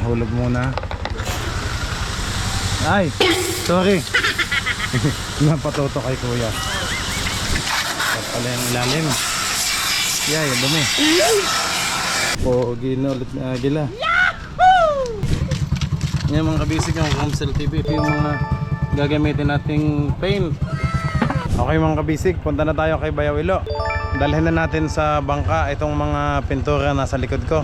hulog muna. Ay, sorry. Napatuto kay kuya. At pala yung ilalim. Yay, dumi. Pogi na ulit na agila. Yan mga kabisig ng Romsel TV. Ito yung mga gagamitin nating paint. Okay mga kabisig, punta na tayo kay Bayaw Ilo. Dalhin na natin sa bangka itong mga pintura nasa likod ko.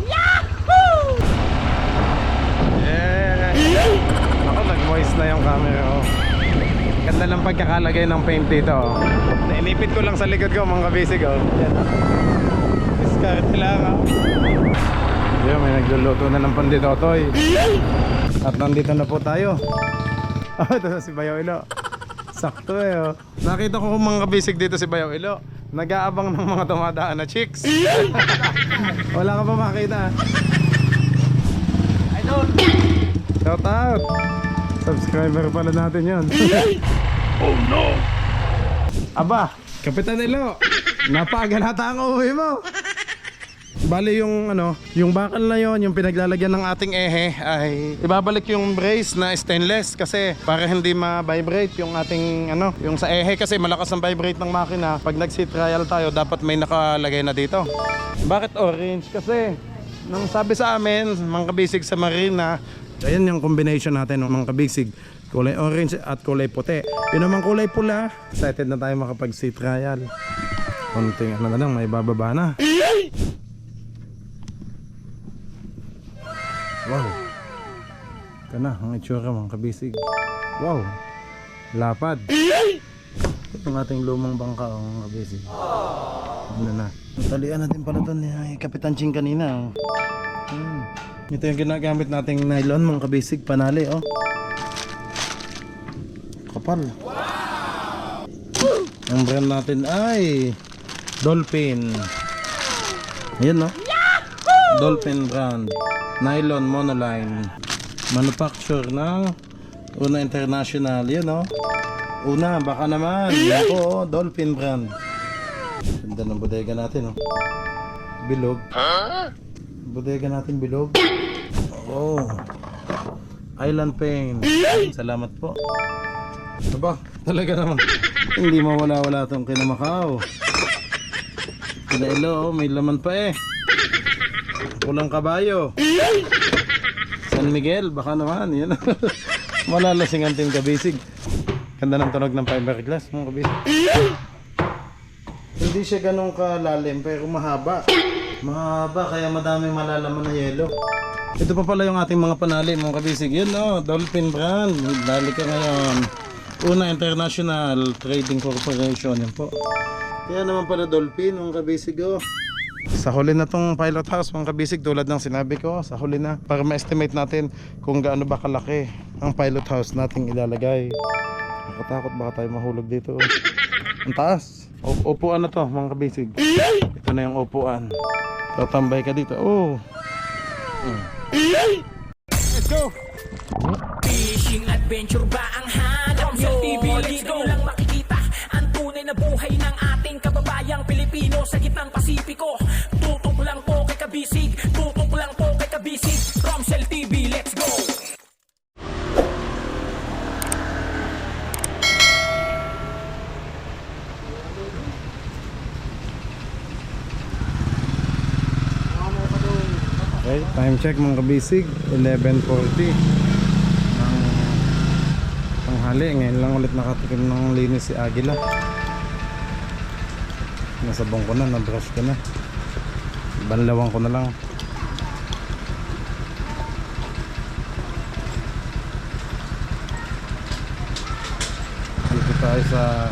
Ako, nag-moist na yung camera ko. Ganda lang pagkakalagay ng paint dito. Nainipit ko lang sa likod ko mga kabisig. Discarte lang. Yun, may nagluluto na ng panditotoy. At nandito na po tayo. Ito na si Bayaw Ilo. Sakto Nakita ko mga kabisig dito si Bayaw Ilo. Nag-aabang ng mga tumadaan na chicks. Wala ka pa makita. Idol! Shout out! Subscriber pala natin yun. Oh no! Aba, Kapitan Ilo, napagalata ang uwi mo. Bali yung yung bakal na yon, yung pinaglalagyan ng ating ehe ay ibabalik yung brace na stainless kasi para hindi ma-vibrate yung ating yung sa ehe kasi malakas ang vibrate ng makina. Pag nag-sea trial tayo dapat may nakalagay na dito. Bakit orange? Kasi nung sabi sa amin, mga kabisig sa marina, ayan yung combination natin ng mga kabisig. Kulay orange at kulay puti. Yun naman kulay pula, excited na tayo makapag-sea trial. Konting na lang, may bababa na. Wow. Ito na, ang itsura mga kabisig. Wow. Lapad. Ito ang ating lumang bangka mga kabisig. Ano na. Natalian natin pala ito ni Kapitan Ching kanina. Ito yung ginagamit nating nylon mga kabisig. Panali kapal. Ang brand natin ay Dolphin. Ayan Dolphin brand. Nylon monoline. Manufacture ng Una International. Yun Una, baka naman. Ako Dolphin brand. Ganda ng bodega natin Bilog. Bodega natin bilog. Island paint. Salamat po. Aba, talaga naman. Hindi mawala-wala itong Kinamakaw. Kinailo, may laman pa Pulang kabayo. San Miguel, baka naman. Yan. Malalasing ang team kabisig. Ganda ng tunog ng fiberglass mga kabisig. Hindi siya ganun kalalim pero mahaba. Mahaba kaya madaming malalaman na yelo. Ito pa pala yung ating mga panali mga kabisig. Yun Dolphin brand. Dali ka ngayon. Una International Trading Corporation. Yan po. Kaya naman pala Dolphin mga kabisig Sa huli na tong pilot house mga kabisig, tulad ng sinabi ko, sa huli na para ma-estimate natin kung gaano ba kalaki ang pilot house nating ilalagay. Nakatakot baka tayo mahulog dito. Ang taas. Upuan na to mga kabisig. Ito na yung upuan. Tatambay ka dito. Let's go! Fishing adventure ba ang hanap nyo? TV, let's go! Lang makikita ang tunay na buhay ng ating kababayang Pilipino sa gitnang Pasipiko. Tutok lang po kay kabisig. Tutok lang po kay kabisig. Romsel TV, let's go! Okay, time check mga kabisig, 11:40 ng tanghali. Ngayon lang ulit nakatikim ng linis si Agila. Nasabong ko na, na-brush ko na. Banlawang ko na lang. Dito tayo sa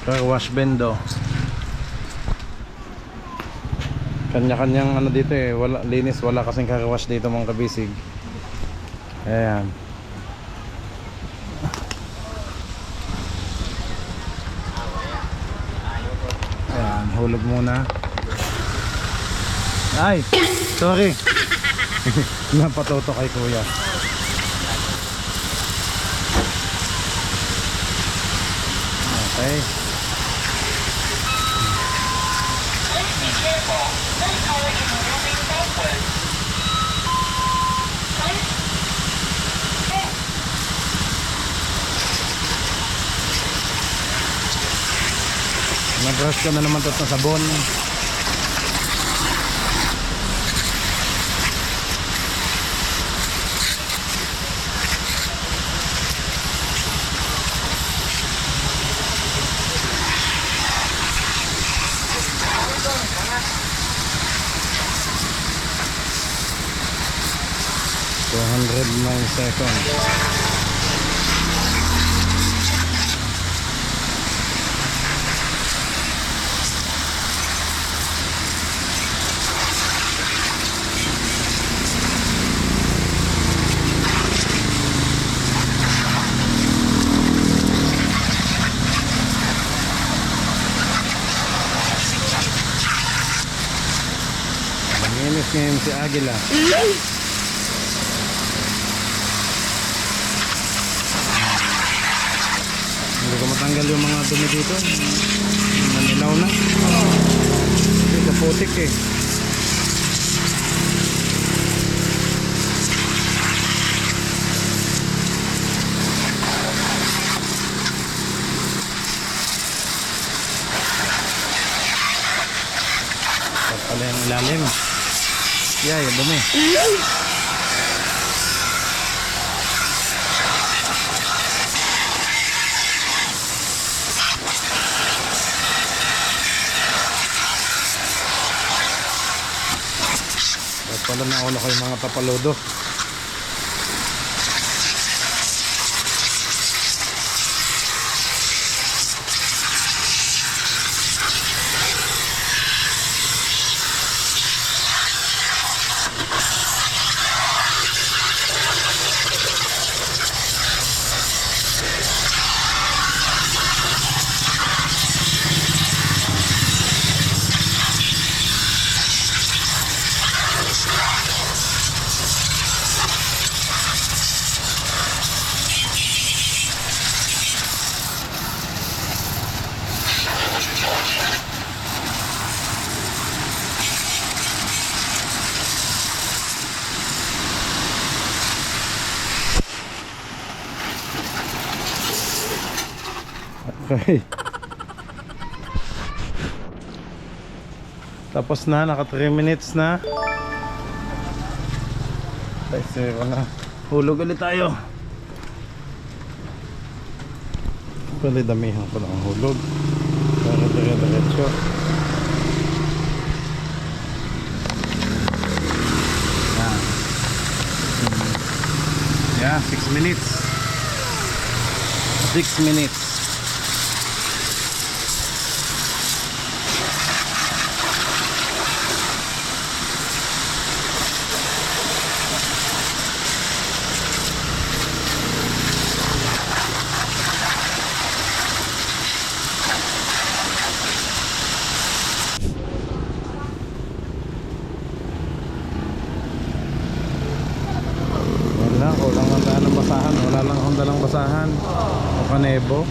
car wash bendo. Kanya-kanyang dito wala linis, wala kasing car wash dito mga kabisig. Ayan. Ayan, hulog muna. Ay, sorry. Napatuto kay kuya. Okay. Nag-brush ko na naman ito sa sabon. $209. Nanginis ngayon si Agila. Hindi ko matanggal yung mga dumi dito. Manilaw na. Hindi ka putik eh. Ito pala yung ilalim. Yeah, yung dumi. At pala nauna ko yung mga tapaludo. Okay. Tapos na, naka 3 minutes na. Ay, wala. Hulog ulit tayo. Pwede damihan ko lang ang hulog. Para dire-diretso. Yeah, 6 minutes. 6 minutes. Kulang ang daan ng basahan. Wala lang akong dalang basahan o kanebo.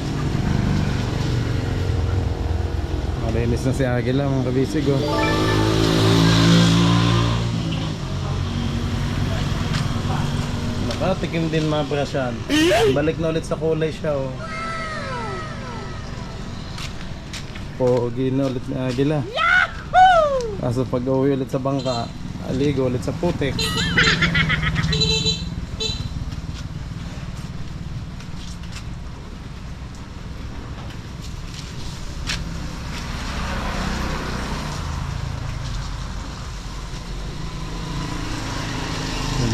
Malinis na si Agila mga kabisig oh. Nakatikim din mga brasyan. Balik na ulit sa kulay siya oh. Pogi na ulit ni Agila. Kaso pag uwi ulit sa bangka, aligo ulit sa putik.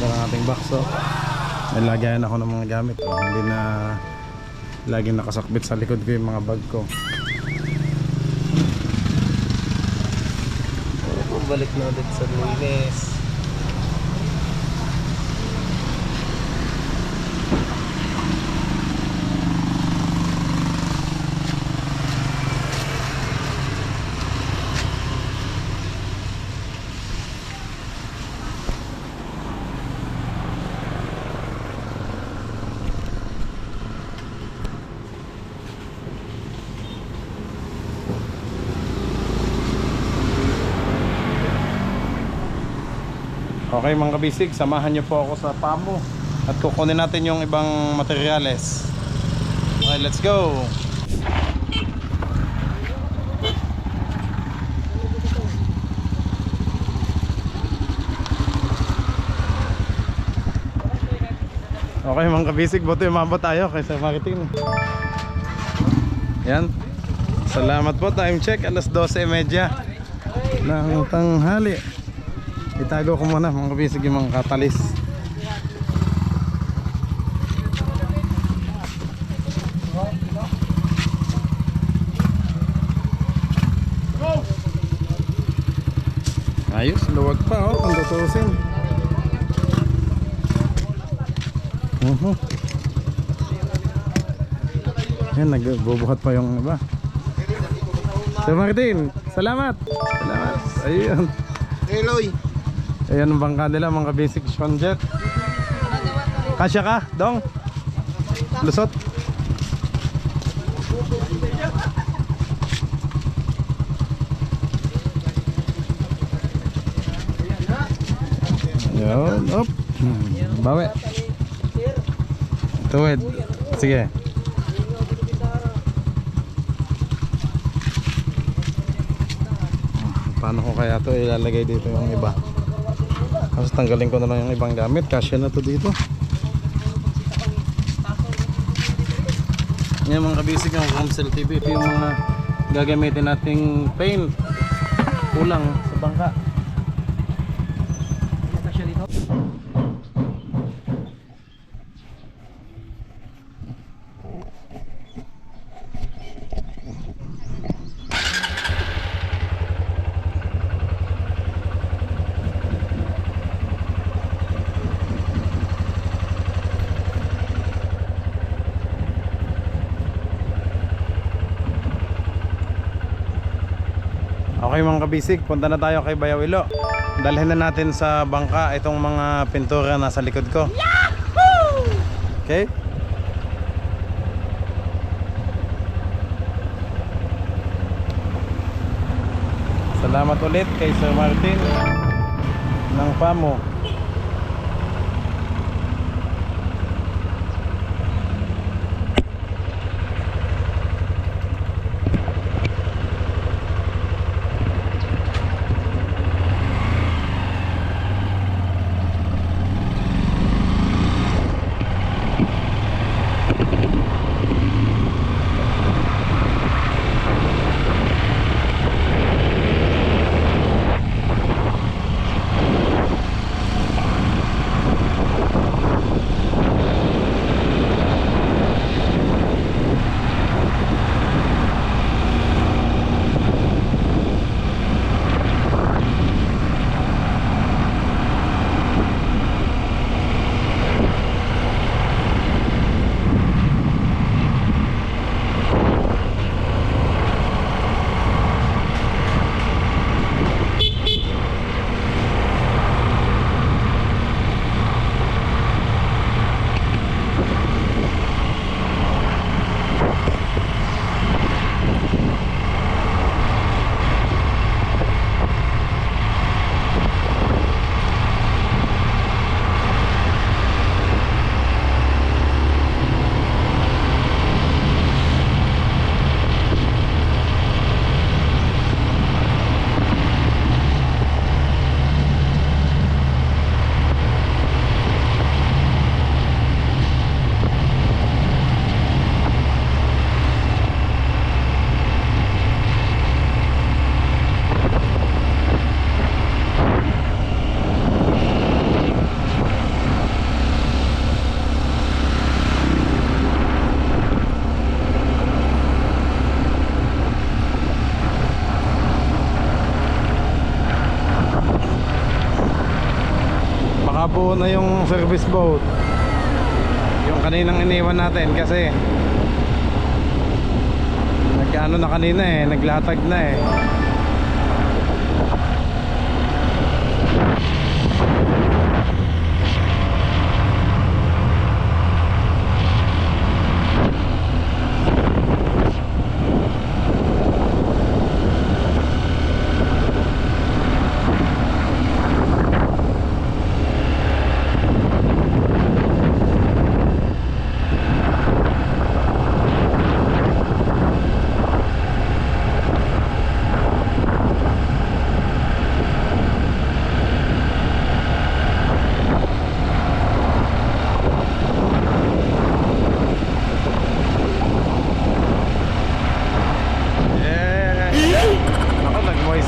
Ang ating bakso. Nilagayan ako ng mga gamit ko. Hindi na laging nakasakbit sa likod ko yung mga bag ko. Balik na ulit sa linis. Okay mga kabisig, samahan nyo po ako sa pamo at kukunin natin yung ibang materyales. Okay, let's go. Okay mga kabisig, buti umabot tayo kay Sir Martin. Yan. Salamat po, time check alas 12:30 ng tanghali. Itago ko muna mga kabisig yung mga katalis. Ayos, luwag pa oh, kung tutusin. Yan, nagbubuhat pa yung iba. Sir Martin, salamat. Salamat. Ayun. Eloy. Ayan ang bangka nila mga basic Sean Jet. Kasya ka, Dong? Lusot. Ayun, op. Bawi. Tuwid. Sige. Paano ko kaya to ilalagay dito yung iba? Kasi tanggalin ko na lang yung ibang gamit. Kasya na to dito. Yan mga kabisig yung Comcel TV. Ito yung mga gagamitin nating paint. Kulang sa bangka. Okay mga kabisig, punta na tayo kay Bayaw Ilo. Dalhin na natin sa bangka itong mga pintura nasa likod ko. Yahoo! Okay? Salamat ulit kay Sir Martin ng Pamo. Nakabuo na yung service boat. Yung kaninang iniwan natin kasi nagkaano na kanina eh, naglatag na eh.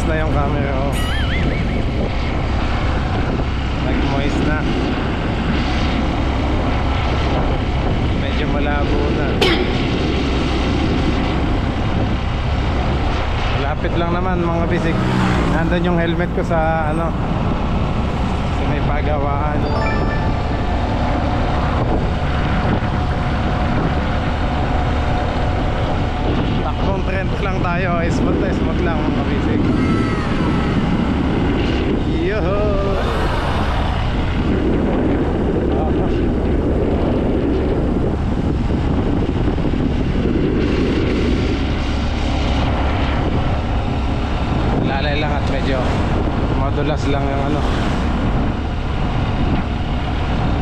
moist na yung camera ko. Nag-moist na. Medyo malabo na. Malapit lang naman mga bisik. Nandun yung helmet ko sa ano, sa may pagawaan. Takbong trend lang tayo. Smooth lang mga bisik. Yoho! Lalay lang at medyo madulas lang yung ano.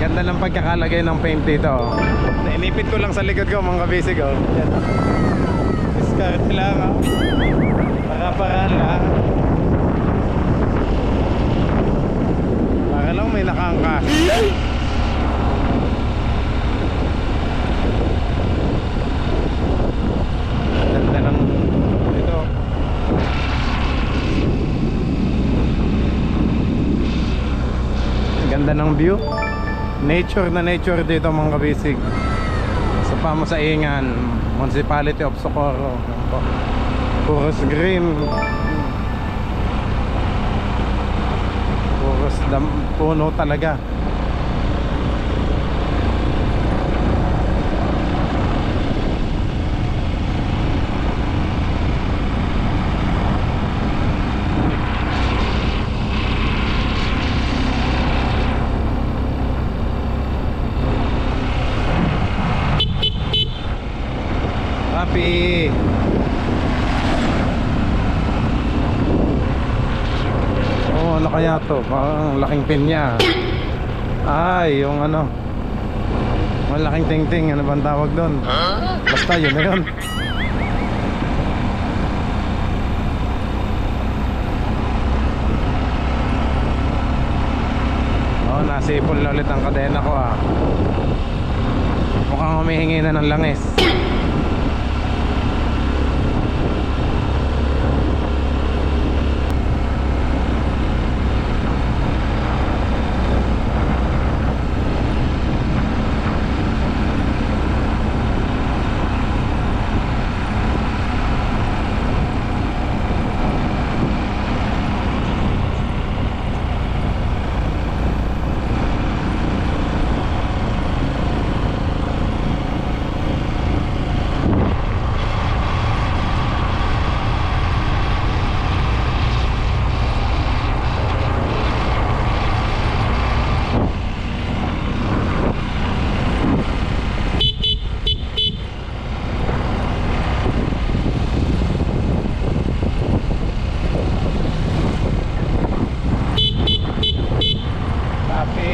Ganda ng pagkakalagay ng paint dito. Nainipit ko lang sa likod ko mga kabisig. Yan. Discard lang. Para-paraan lang. Para lang may nakangkas. Ganda ng ito. Ganda ng view. Nature na nature dito mga kabisig. Sa Pamusaingan, Municipality of Socorro. Puros green. Puros puno talaga. Happy. Oh, ano kaya to? Parang laking pinya. Ay, yung ano, malaking tingting. Ano bang tawag doon? Basta yun na yun. Oh, nasipol na ulit ang kadena ko ah. Mukhang humihingi na ng langis.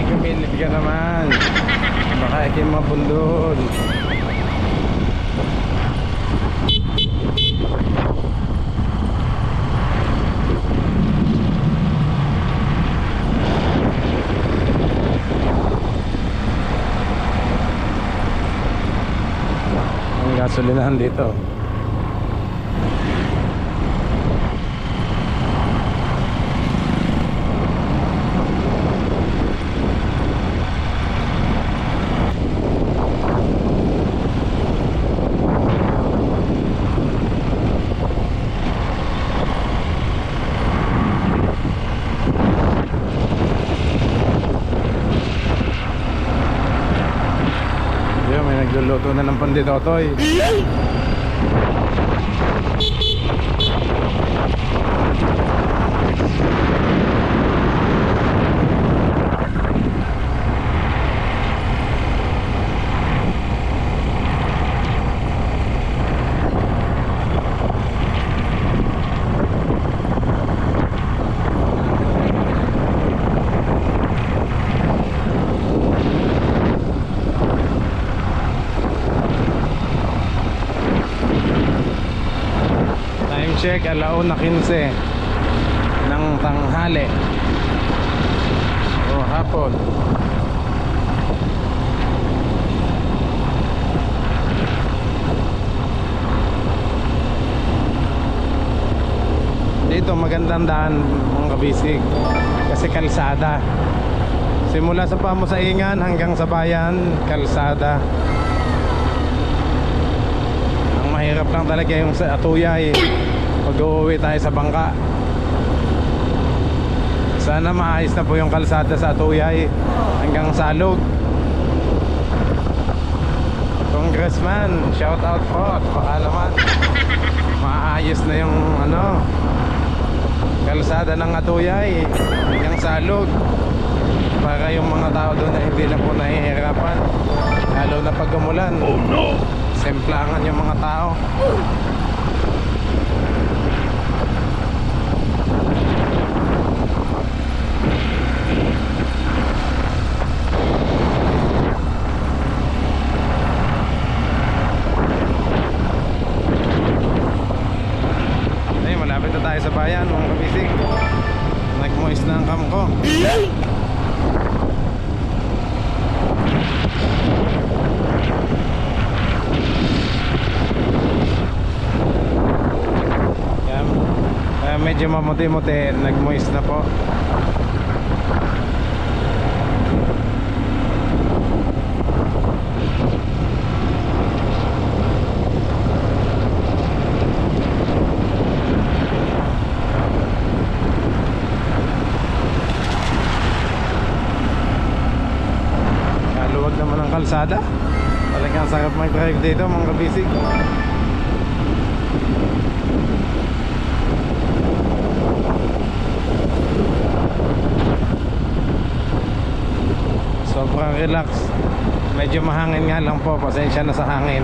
Gumilid ka naman. Baka ikin mabundol. Ang gasolinahan dito. Nagluluto na ng panditotoy. Check, 1:15 ng tanghali o hapon. Dito magandang daan mga kabisig, kasi kalsada. Simula sa Pamusaingan hanggang sa bayan, kalsada. Ang mahirap lang talaga yung sa Atuyay pag uuwi tayo sa bangka. Sana maayos na po yung kalsada sa Atuyay hanggang Salog. Congressman, shout out po. Baka naman maayos na yung kalsada ng Atuyay hanggang Salog, para yung mga tao doon na hindi na po nahihirapan, lalo na pag umulan. Oh no! Semplangan yung mga tao. Ay, malapit na tayo sa bayan mga kabisig. Nag-moist na ang cam ko. Kaya medyo mamuti-muti, nag-moist na po. Kaluwag naman ang kalsada. Talagang sarap mag-drive dito mga kabisig. Sobrang relax. Medyo mahangin nga lang po, pasensya na sa hangin.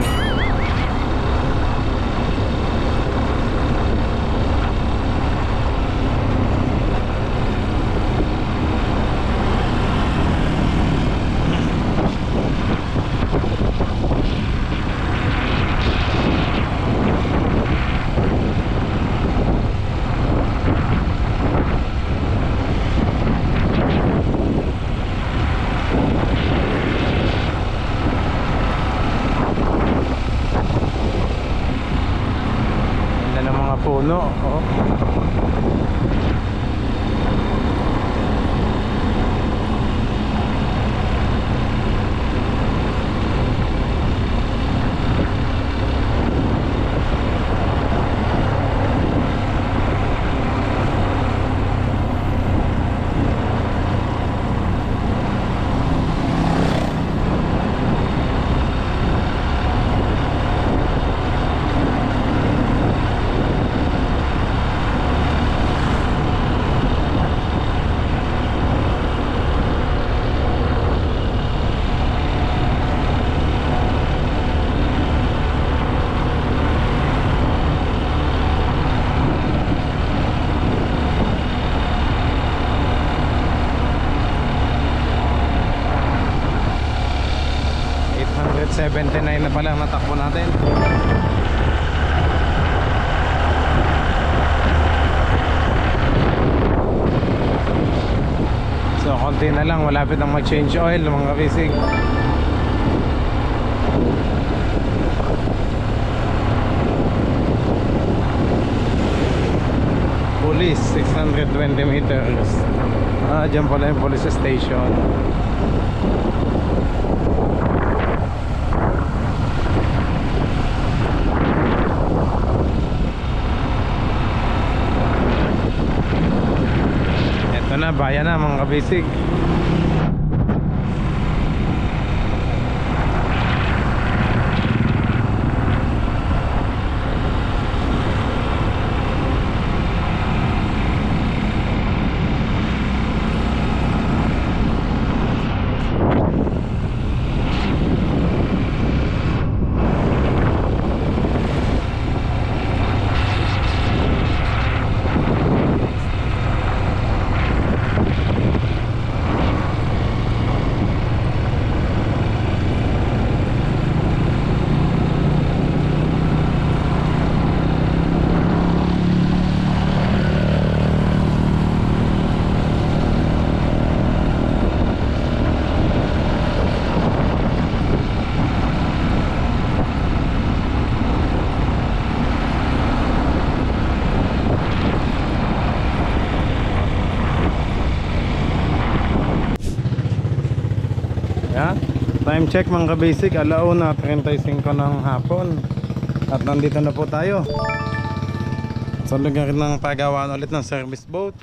Puno, oh. $79 na pala ang natakbo natin. So konti na lang, malapit ang mag-change oil mga kabisig. Police 620 meters. Dyan pala yung police station. Ito na, bayan na mga kabisig. Time check mga ka-basic, 1:35 ng hapon. At nandito na po tayo sa lugar ng pagawaan ulit ng service boat.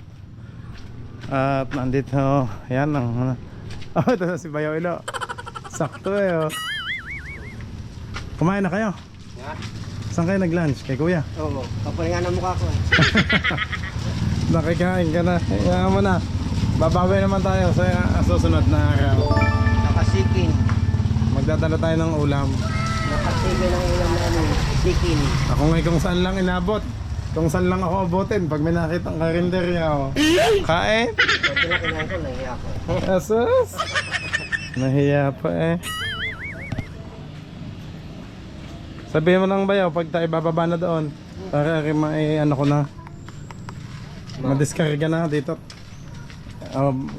At nandito, yan ang ito na si Bayaw Ilo. Sakto oh. Kumain na kayo? Yeah. Saan kayo nag-lunch? Kay kuya? Oo, kapalingan ang mukha ko. Nakikain ka na. Kaya mo na. Babawi naman tayo sa susunod na araw. Nakasikin. Magdadala tayo ng ulam. Nakasikin ang ulam namin. Sikin. Ako ngay kung saan lang inabot. Kung saan lang ako abutin. Pag may nakitang karinderya ako. Kain? Pwede na kinain ko, nahiya ko. Asus. Nahiya pa eh. Sabihin mo lang Bayaw pag tayo bababa na doon. Para ano ko na. Madiskarga na dito.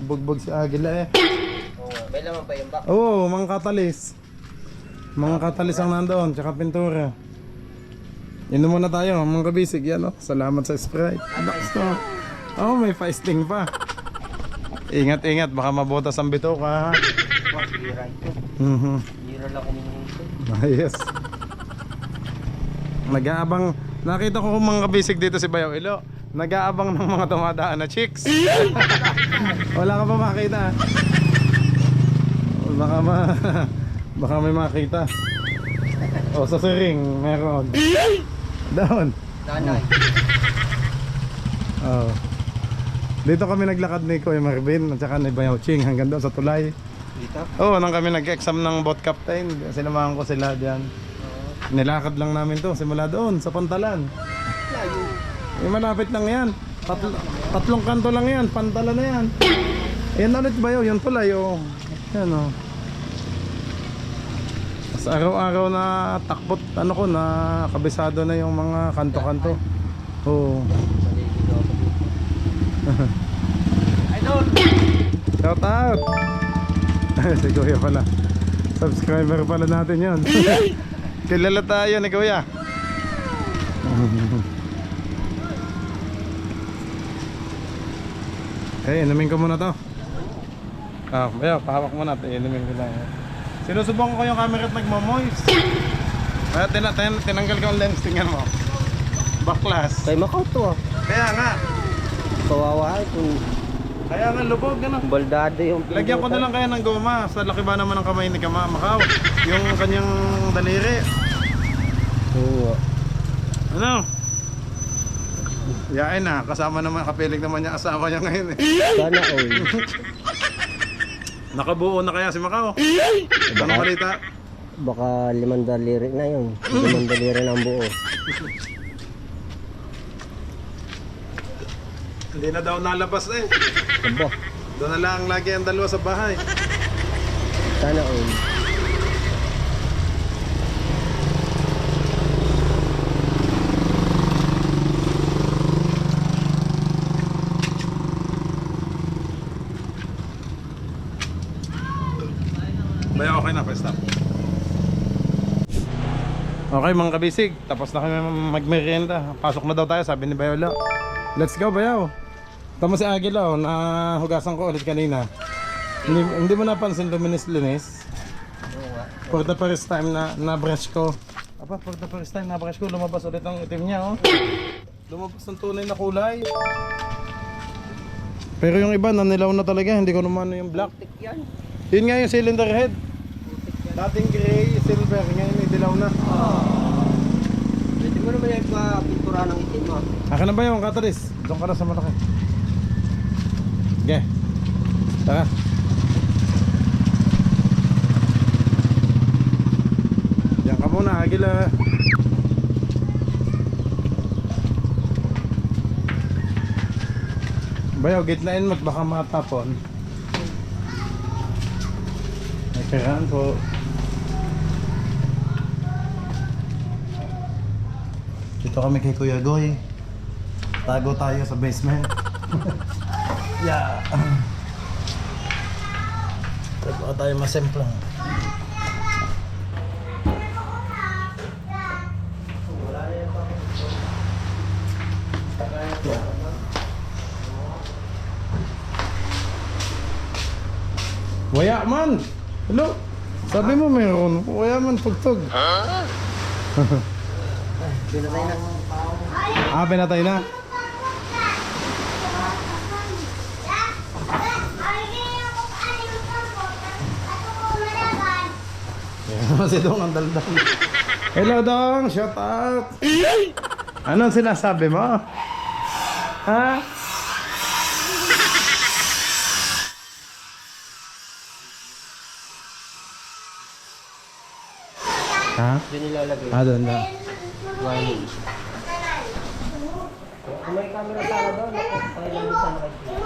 Bugbog si Agila eh. Oo, may laman pa yung back. Oo, mga katalis. Mga katalis ang nandoon, tsaka pintura. Inom muna tayo, mga kabisig yan oh. Salamat sa Sprite. Oh, may feisting pa. Ingat-ingat, baka mabotas ang bito ka. Hira ito. Hira lang kung minuto. Ayos. Nag-aabang, nakita ko kung mga kabisig dito si Bayaw Ilo. Nag-aabang ng mga dumadaan na chicks. Wala ka pa makita. Baka may makita. O sa siring, meron. Doon. Nanay. Oh. Dito kami naglakad ni Kuya Marvin at saka ni Bayaw Ching hanggang doon sa tulay. Dito? Oo, nang kami nag-exam ng boat captain. Sinamahan ko sila diyan. Nilakad lang namin to simula doon sa Pantalan. Layo. Malapit lang yan. Tatlong kanto lang yan. Pantalan na yan. Yan ulit Bayaw, yung tulay oh. Yan oh. Sa araw-araw na takbot ano ko na kabisado na yung mga kanto-kanto. Oo. Maligido ako dito. Idol! Shout out! Si Kuya pala. Subscriber pala natin yun. Kilala tayo ni Kuya. Okay, inumin ko muna to. Bayaw, pahawak mo na. Inumin ko lang. Sinusubukan ko yung camera at nagmamoist. Kaya tinanggal ko ang lens. Tingnan mo. Baklas. Kay Macau to ah. Kaya nga. Kawawa kung Kaya nga lubog ano. baldado yung Lagyan ko na lang kaya ng goma. Sa laki ba naman ng kamay ni Macau. Yung kanyang daliri. Oo. Ano? Yain na. Kasama naman. Kapilig naman niya asawa niya ngayon eh. Sana all. Nakabuo na kaya si Macau. Ano balita? Baka 5 daliri na yun. 5 daliri na ang buo. Hindi na daw nalabas eh. Aba, Doon na lang lagi ang dalawa sa bahay. sana all. Baya okay na, stop. Okay mga kabisig, tapos na kami magmerienda. Pasok na daw tayo, sabi ni Bayola. Let's go Bayaw. Tama si Agila, nahugasan ko ulit kanina. Hindi mo napansin luminis-linis? For the first time na brush ko. For the first time na brush ko, lumabas ulit ang itim niya oh. Lumabas ang tunay na kulay. Pero yung iba nanilaw na talaga, hindi ko naman yung black. Yan. Yun nga yung cylinder head. Dating gray, silver, ngayon may dilaw na. Pwede mo naman yung pintura ng itim mo. Akin na ba yung katalis? Doon ka na sa malaki. Okay. Tara. Diyan ka muna, Agila. Bayaw, gitnain mo't baka matapon. Kailangan po. Dito kami kay Kuya Goy. Tago tayo sa basement. Yeah. Tago tayo masemplang. Waya man. Hello. Sabi mo meron, kaya man tugtog. Pinatay na. Ah, pinatay na. Yan, si Dong ang daldal. Hello Dong, shout out. Anong sinasabi mo? Ha? Ha? Yun nilalagay. Ah, doon na. Warning. Kung may camera sana doon, okay lang yung sana kayo.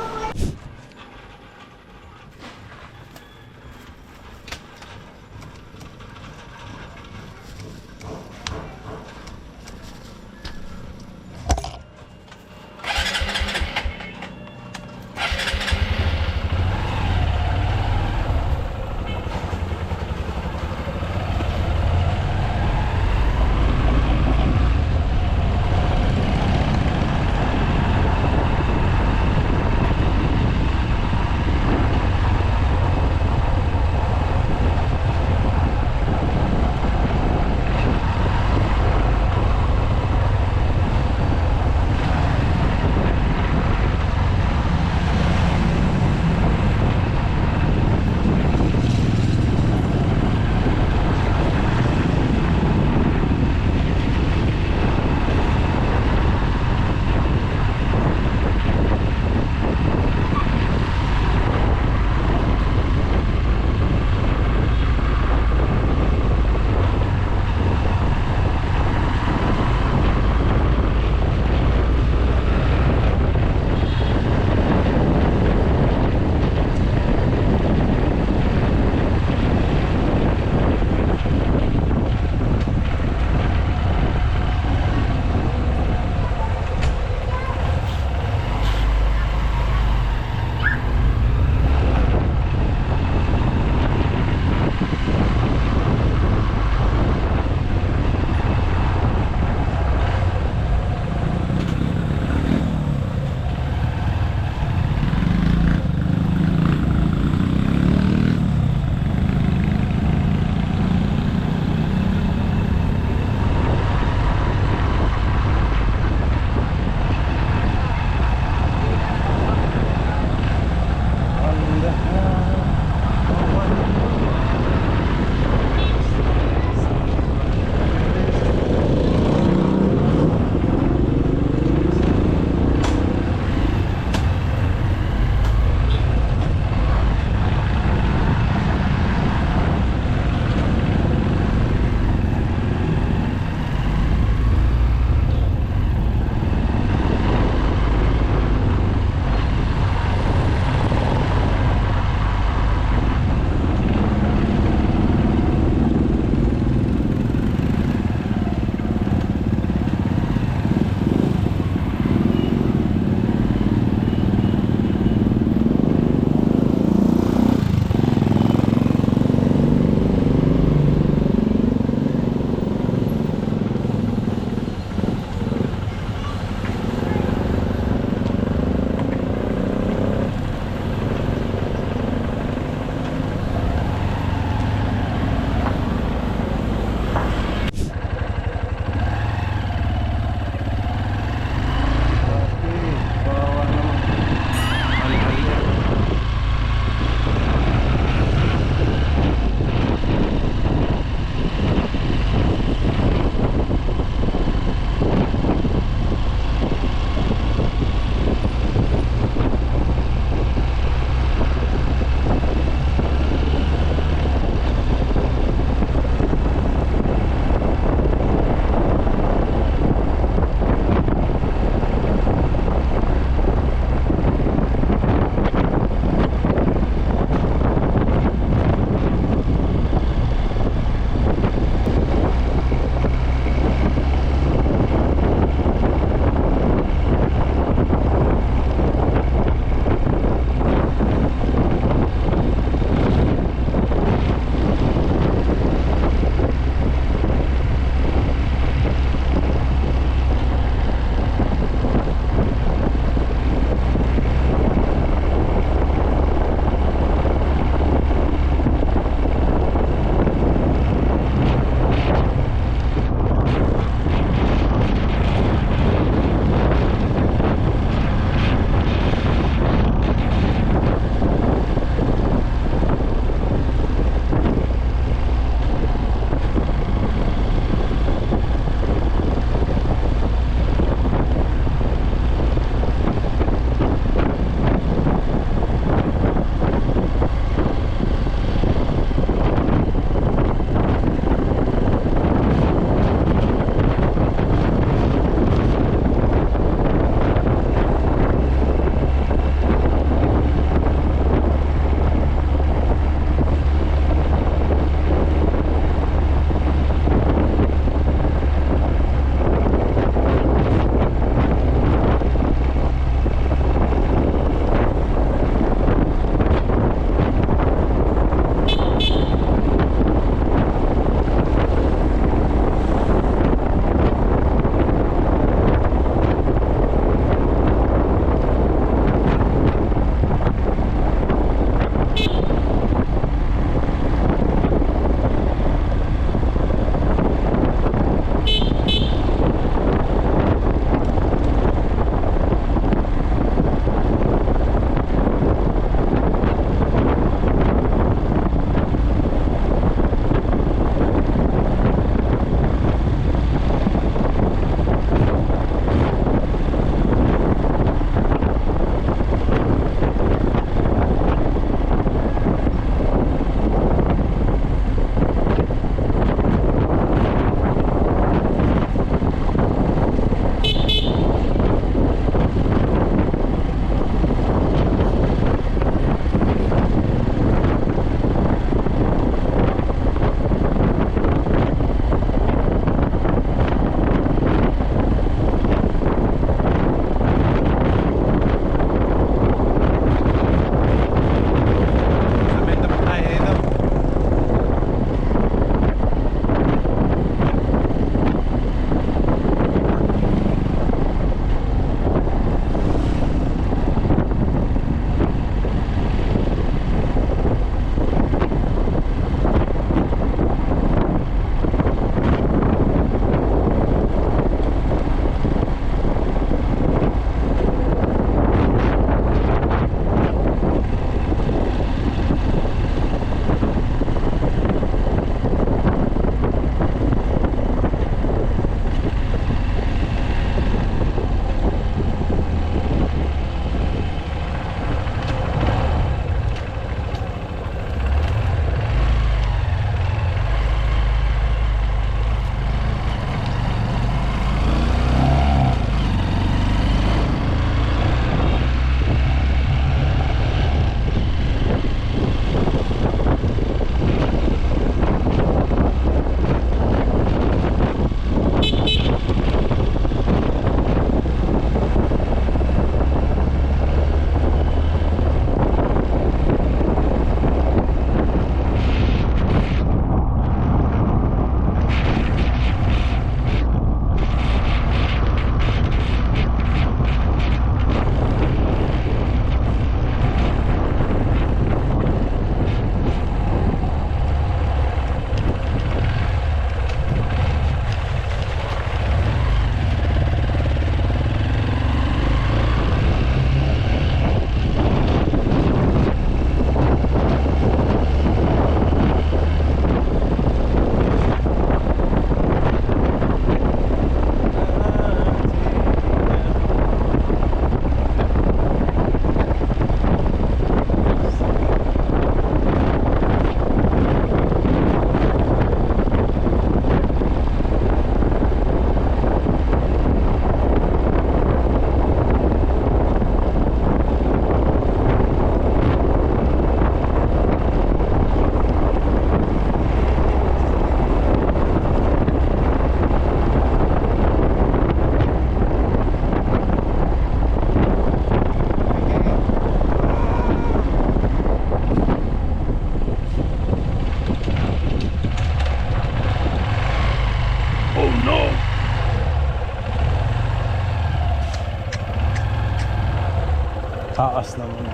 Taas naman.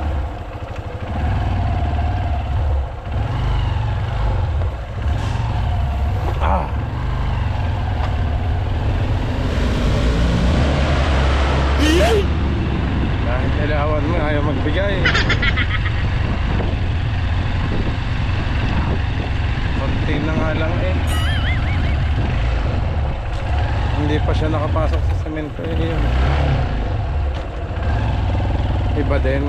Ah! Kahit ilawan mo, ayaw magbigay. Konti na nga lang eh. Hindi pa siya nakapasok sa semento eh. Yun. Iba din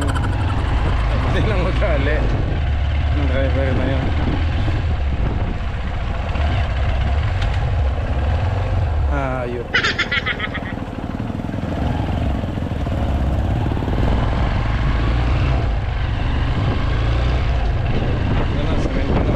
ang ugali ng driver na yun. Ayun. Ano, semento na.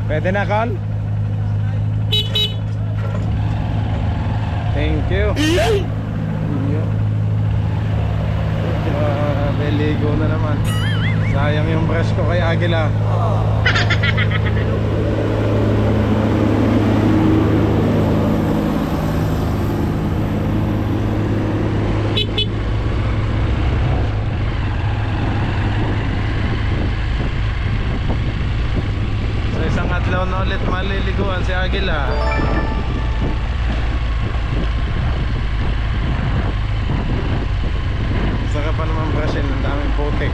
Pwede na, Carl? Thank you. Grabe, ligo na naman. Sayang yung brush ko kay Agila. Sa isang adlaw na ulit maliliguan si Agila. Saka pa naman brushin, ang daming putik.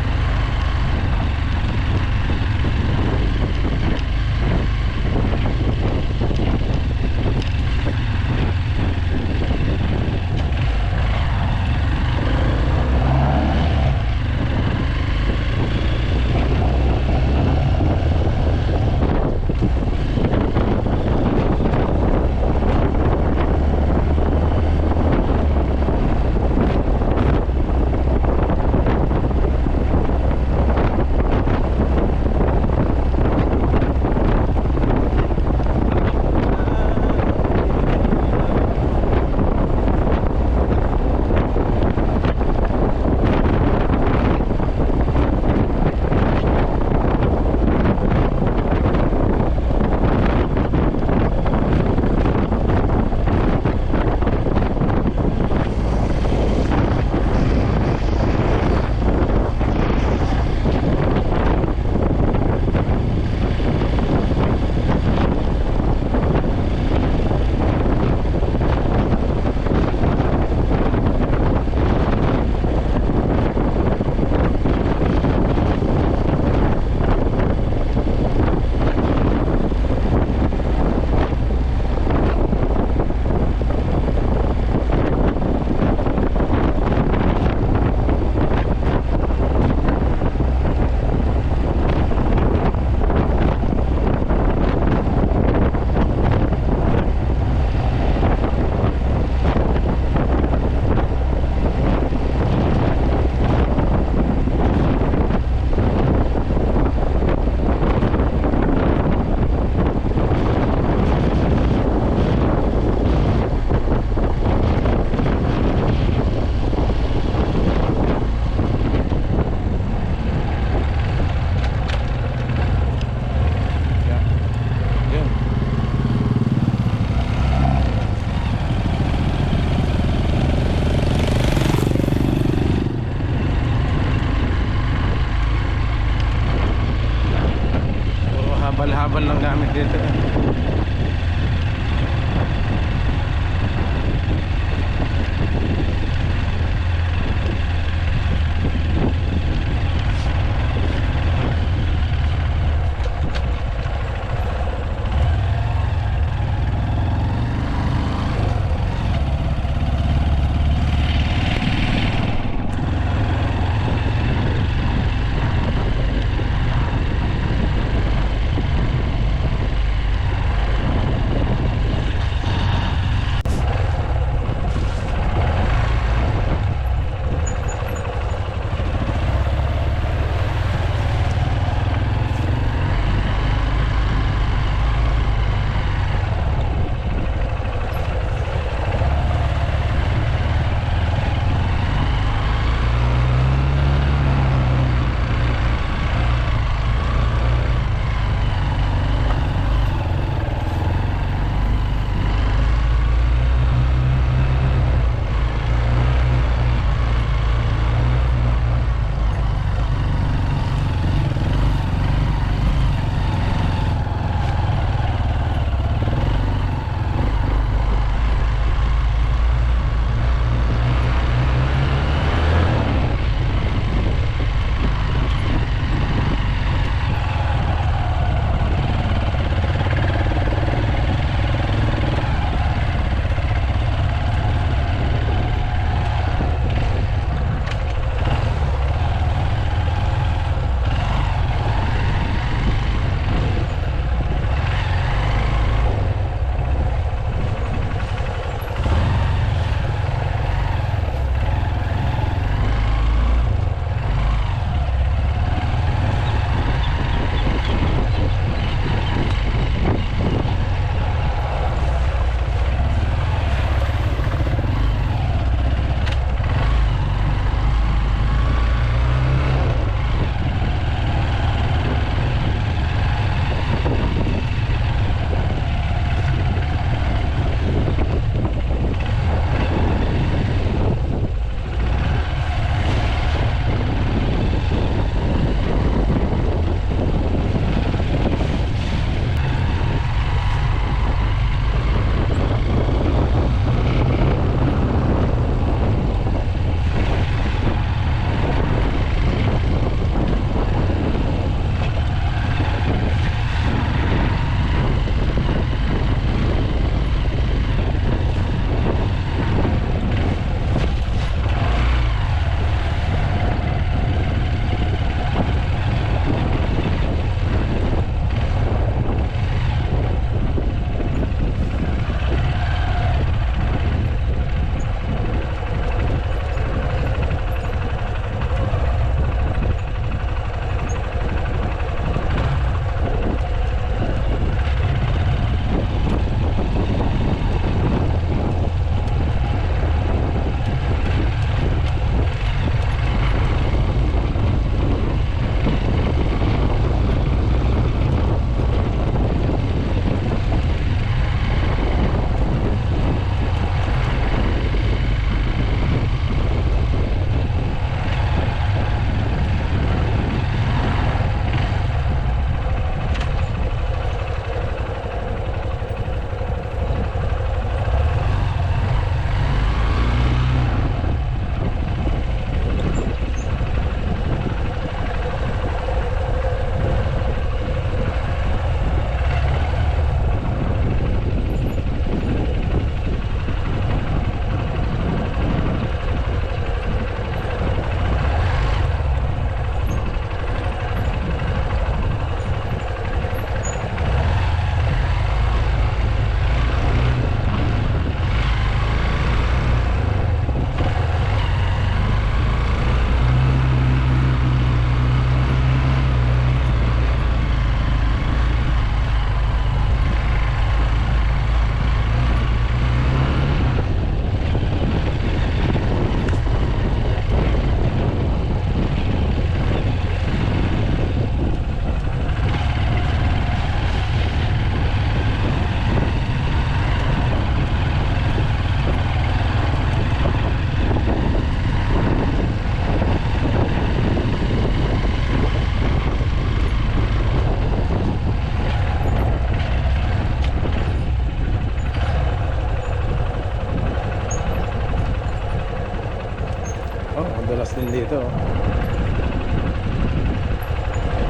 madulas din dito.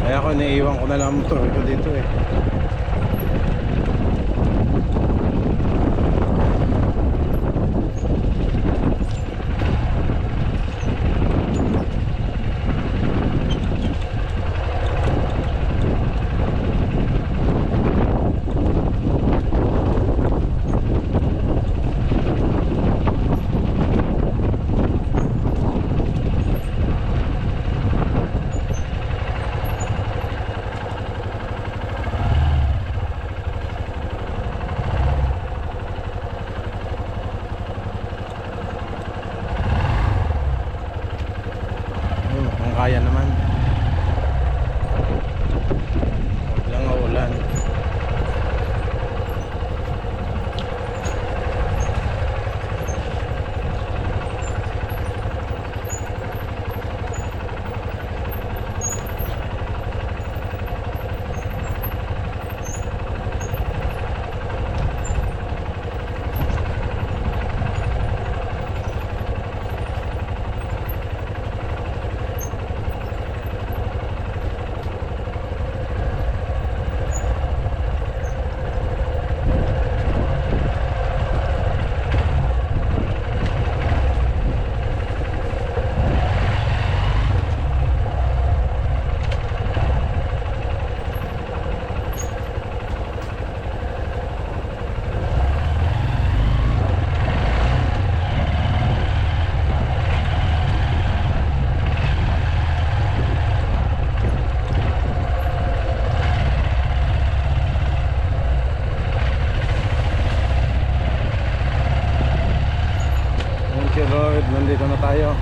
Kaya ako naiiwan ko na lang ang motor ko dito eh. Kung kaya naman. Huwag lang maulan. Thank you Lord, nandito na tayo.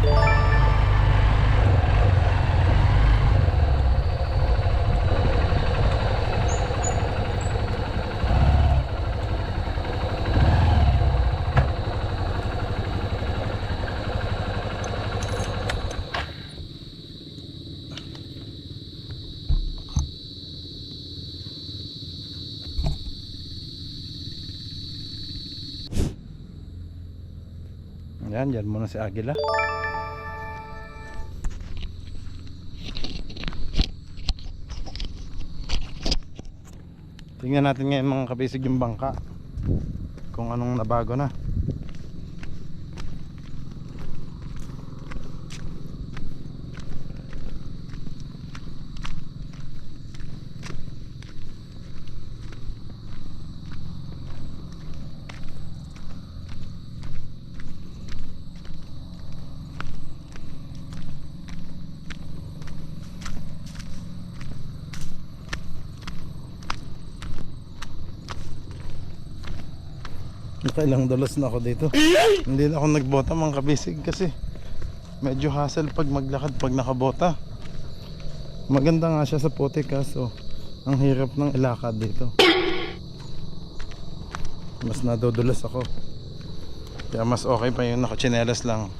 Yan, dyan muna si Agila. Tingnan natin ngayon mga kabisig yung bangka, kung anong nabago na. Nakailang dulas na ako dito. Hindi na ako nagbota mga kabisig kasi medyo hassle pag maglakad pag nakabota. Maganda nga siya sa putik kaso ang hirap ng ilakad dito. Mas nadudulas ako. Kaya mas okay pa yung nakachinelas lang.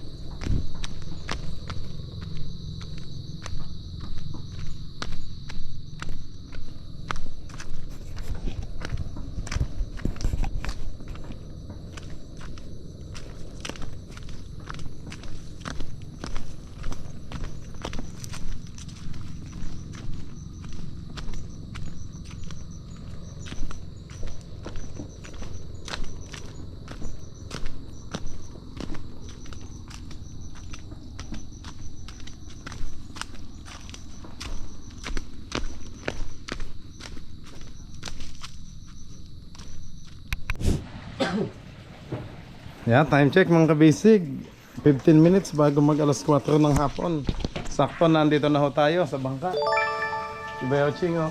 Yeah, time check mga kabisig. 15 minutes bago mag alas 4 ng hapon. Sakto nandito na ho tayo sa bangka. Si Bayo Ching oh.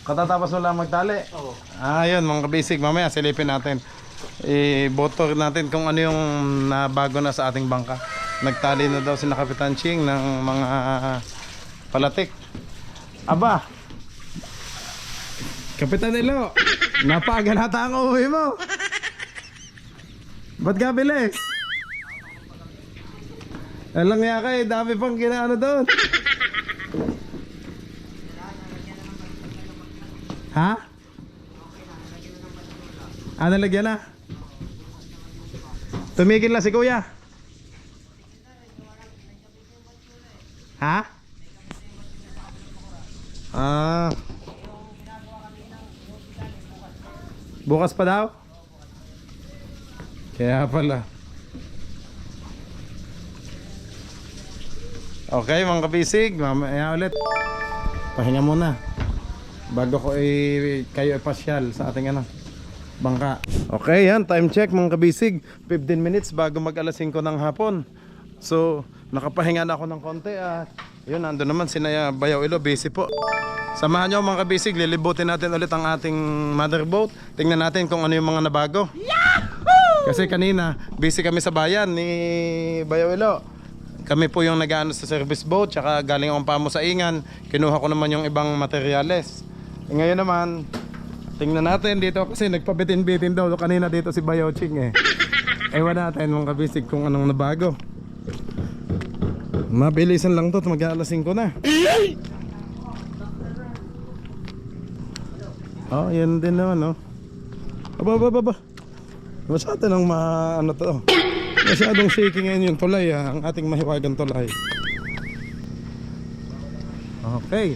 Katatapos mo lang magtali? Oo. Yun mga kabisig, mamaya silipin natin. I-boto natin kung ano yung nabago na sa ating bangka. Nagtali na daw si Kapitan Ching ng mga palatik. Aba, Kapitan Elo, napaaga na ang uwi mo. Ba't ka bilis? Alang niya kayo, dami pang kinaano doon. Ha? Nalagyan na? Tumigil na si kuya. Ha? Ah. Bukas pa daw? Kaya pala. Okay mga kabisig, mamaya ulit. Pahinga muna bago ko kayo ipasyal sa ating bangka. Okay, yan, time check mga kabisig. 15 minutes bago mag alas 5 ng hapon. So, nakapahinga na ako ng konti at yun, nandun naman si Naya Bayaw Ilo, busy po. Samahan nyo mga kabisig, lilibutin natin ulit ang ating mother boat. Tingnan natin kung ano yung mga nabago. Yahoo! Kasi kanina, busy kami sa bayan ni Bayaw Ilo. Kami po yung nag-ano sa service boat, tsaka galing akong pamo sa Ingan. Kinuha ko naman yung ibang materyales. Ngayon naman, tingnan natin dito kasi nagpabitin-bitin daw kanina dito si Bayaw Ching Ewan natin mga kabisig kung anong nabago. Mabilisan lang to, mag-alas 5 na. Oh, yan din naman, oh. Aba. Masyado lang to. Masyadong shaking ngayon yung tulay, ang ating mahiwagang tulay. Okay.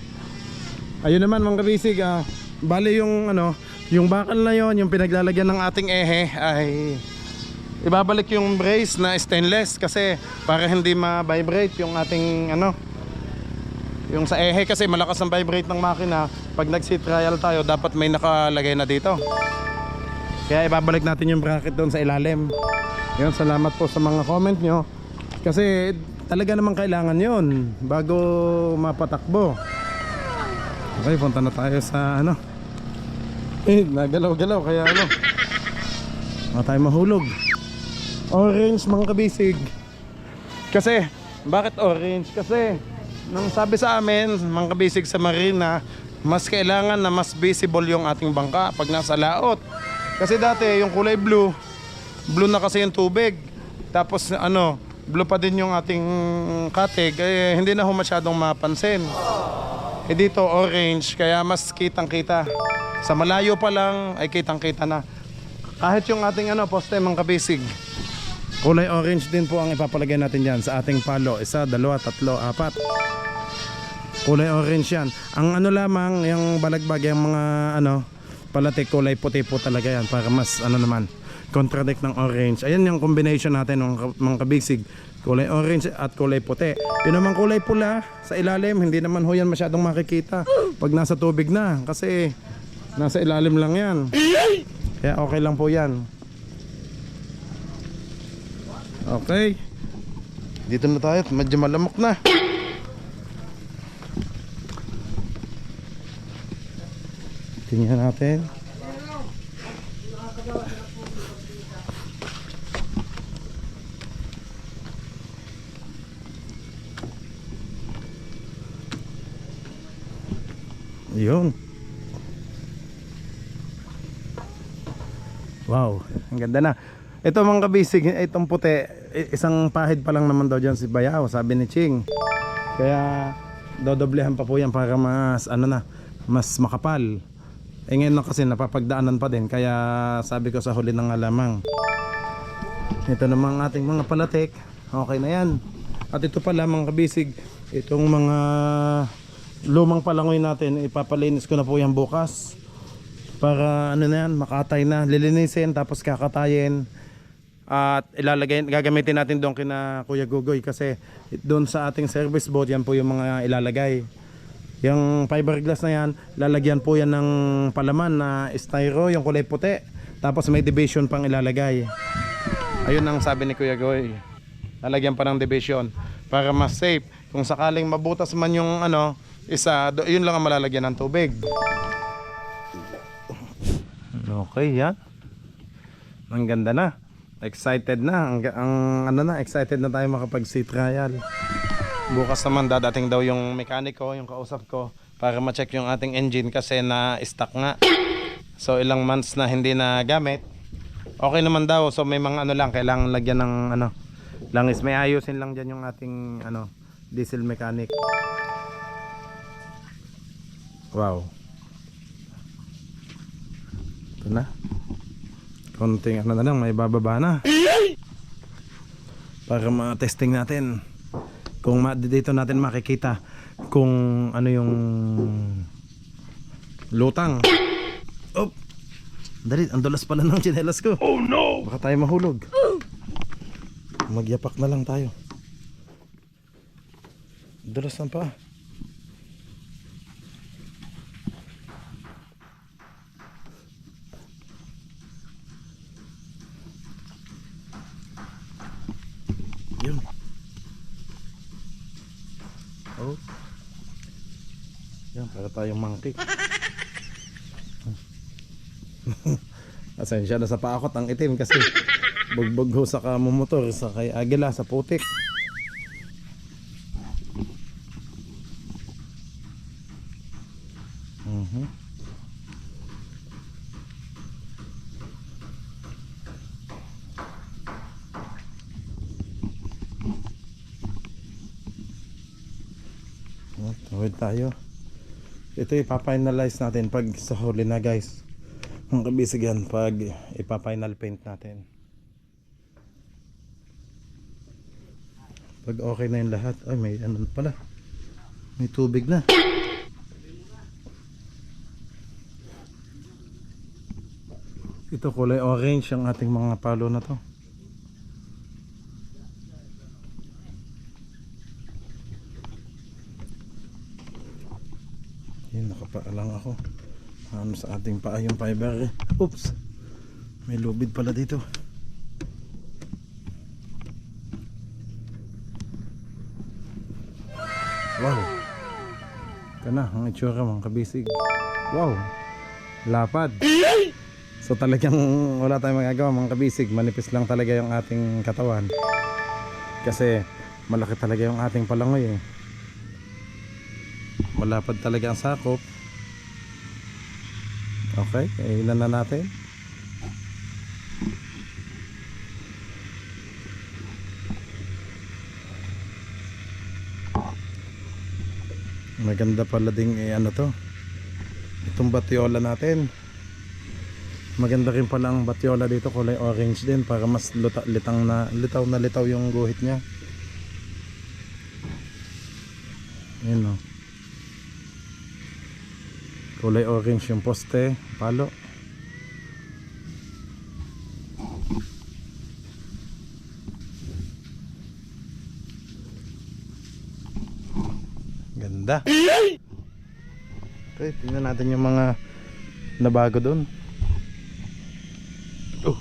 Ayun naman mga kabisig, bali yung yung bakal na yon, yung pinaglalagyan ng ating ehe ay ibabalik yung brace na stainless kasi para hindi ma-vibrate yung ating yung sa ehe kasi malakas ang vibrate ng makina. Pag nag-sea trial tayo dapat may nakalagay na dito. Kaya ibabalik natin yung bracket doon sa ilalim. Yun, salamat po sa mga comment nyo kasi talaga naman kailangan yon bago mapatakbo. Okay, punta na tayo sa nagalaw-galaw kaya tayo mahulog. Orange mga kabisig. Kasi, bakit orange? Kasi, nang sabi sa amin, mga kabisig sa marina, mas kailangan na mas visible yung ating bangka pag nasa laot. Kasi dati, yung kulay blue na kasi yung tubig. Tapos, blue pa din yung ating katig, hindi na masyadong mapansin. Dito, orange, kaya mas kitang-kita. Sa malayo pa lang, ay kitang-kita na. Kahit yung ating poste, mga kabisig, kulay orange din po ang ipapalagay natin dyan sa ating palo. 1, 2, 3, 4. Kulay orange yan. Ang lamang, yung balagbag, yung mga palatik, kulay puti po talaga yan para mas naman contradict ng orange. Ayan yung combination natin ng mga kabisig. Kulay orange at kulay puti. Yun naman kulay pula sa ilalim, hindi naman ho yan masyadong makikita pag nasa tubig na kasi nasa ilalim lang yan. Kaya okay lang po yan. Okay, dito na tayo, medyo malamok na. Tingnan natin. Yun. Wow, ang ganda na. Ito mga kabisig, itong puti, isang pahid pa lang naman daw dyan si Bayaw, sabi ni Ching. Kaya dodoblehan pa po yan para mas mas makapal. Ngayon na kasi napapagdaanan pa din, kaya sabi ko sa huli ng alamang. Ito namang ating mga palatik, okay na yan. At ito pala mga kabisig, itong mga lumang palangoy natin, ipapalinis ko na po yan bukas. Para makatay na, lilinisin tapos kakatayin. At gagamitin natin doon kina Kuya Gugoy kasi doon sa ating service boat yan po yung mga ilalagay. Yung fiberglass na yan, lalagyan po yan ng palaman na styro, yung kulay puti. Tapos may division pang ilalagay. Ayun ang sabi ni Kuya Gugoy. Lalagyan pa ng division para mas safe. Kung sakaling mabutas man yung yun lang ang malalagyan ng tubig. Okay, yan. Ang ganda na. Excited na. Excited na tayo makapag-sea trial. Bukas naman dadating daw yung mekaniko, yung kausap ko, para ma-check yung ating engine kasi na-stuck nga. So ilang months na hindi na gamit. Okay naman daw. So may mga lang kailangan lagyan ng langis. May ayusin lang diyan yung ating diesel mechanic. Wow. Ito na. Konting na lang, may bababa na. Para ma-testing natin Kung dito natin makikita kung ano yung lutang. Oh! Dali, ang dulas pala ng tsinelas ko. Oh no! Baka tayo mahulog. Magyapak na lang tayo. Dulas na pa. Yun. Oh. Yan, para tayong monkey. Asensya na sa paakot ang itim kasi bugbog ho sa kamumotor sa kay Agila sa putik. Tawid tayo. Ito ipafinalize natin pag sa huli na guys. Ang kabisig yan pag ipa-final paint natin. Pag okay na yung lahat. Ay may ano pala. May tubig na. Ito kulay orange ang ating mga palo na to. Yan, nakapaalang ako. Ano sa ating paa yung fiber. Oops. May lubid pala dito. Wow. Ito na ang itsura mga kabisig. Wow. Lapad. So talagang wala tayong magagawa mga kabisig. Manipis lang talaga yung ating katawan. Kasi malaki talaga yung ating palangoy eh. Malapad talaga ang sakop. Okay, ilan na natin. Maganda pala ding ano to. Itong batyola natin. Maganda rin pala ang batyola dito, kulay orange din para mas litaw yung guhit niya. Ayun o. Kulay orange yung poste, palo. Ganda. Okay, tingnan natin yung mga nabago doon. Oh.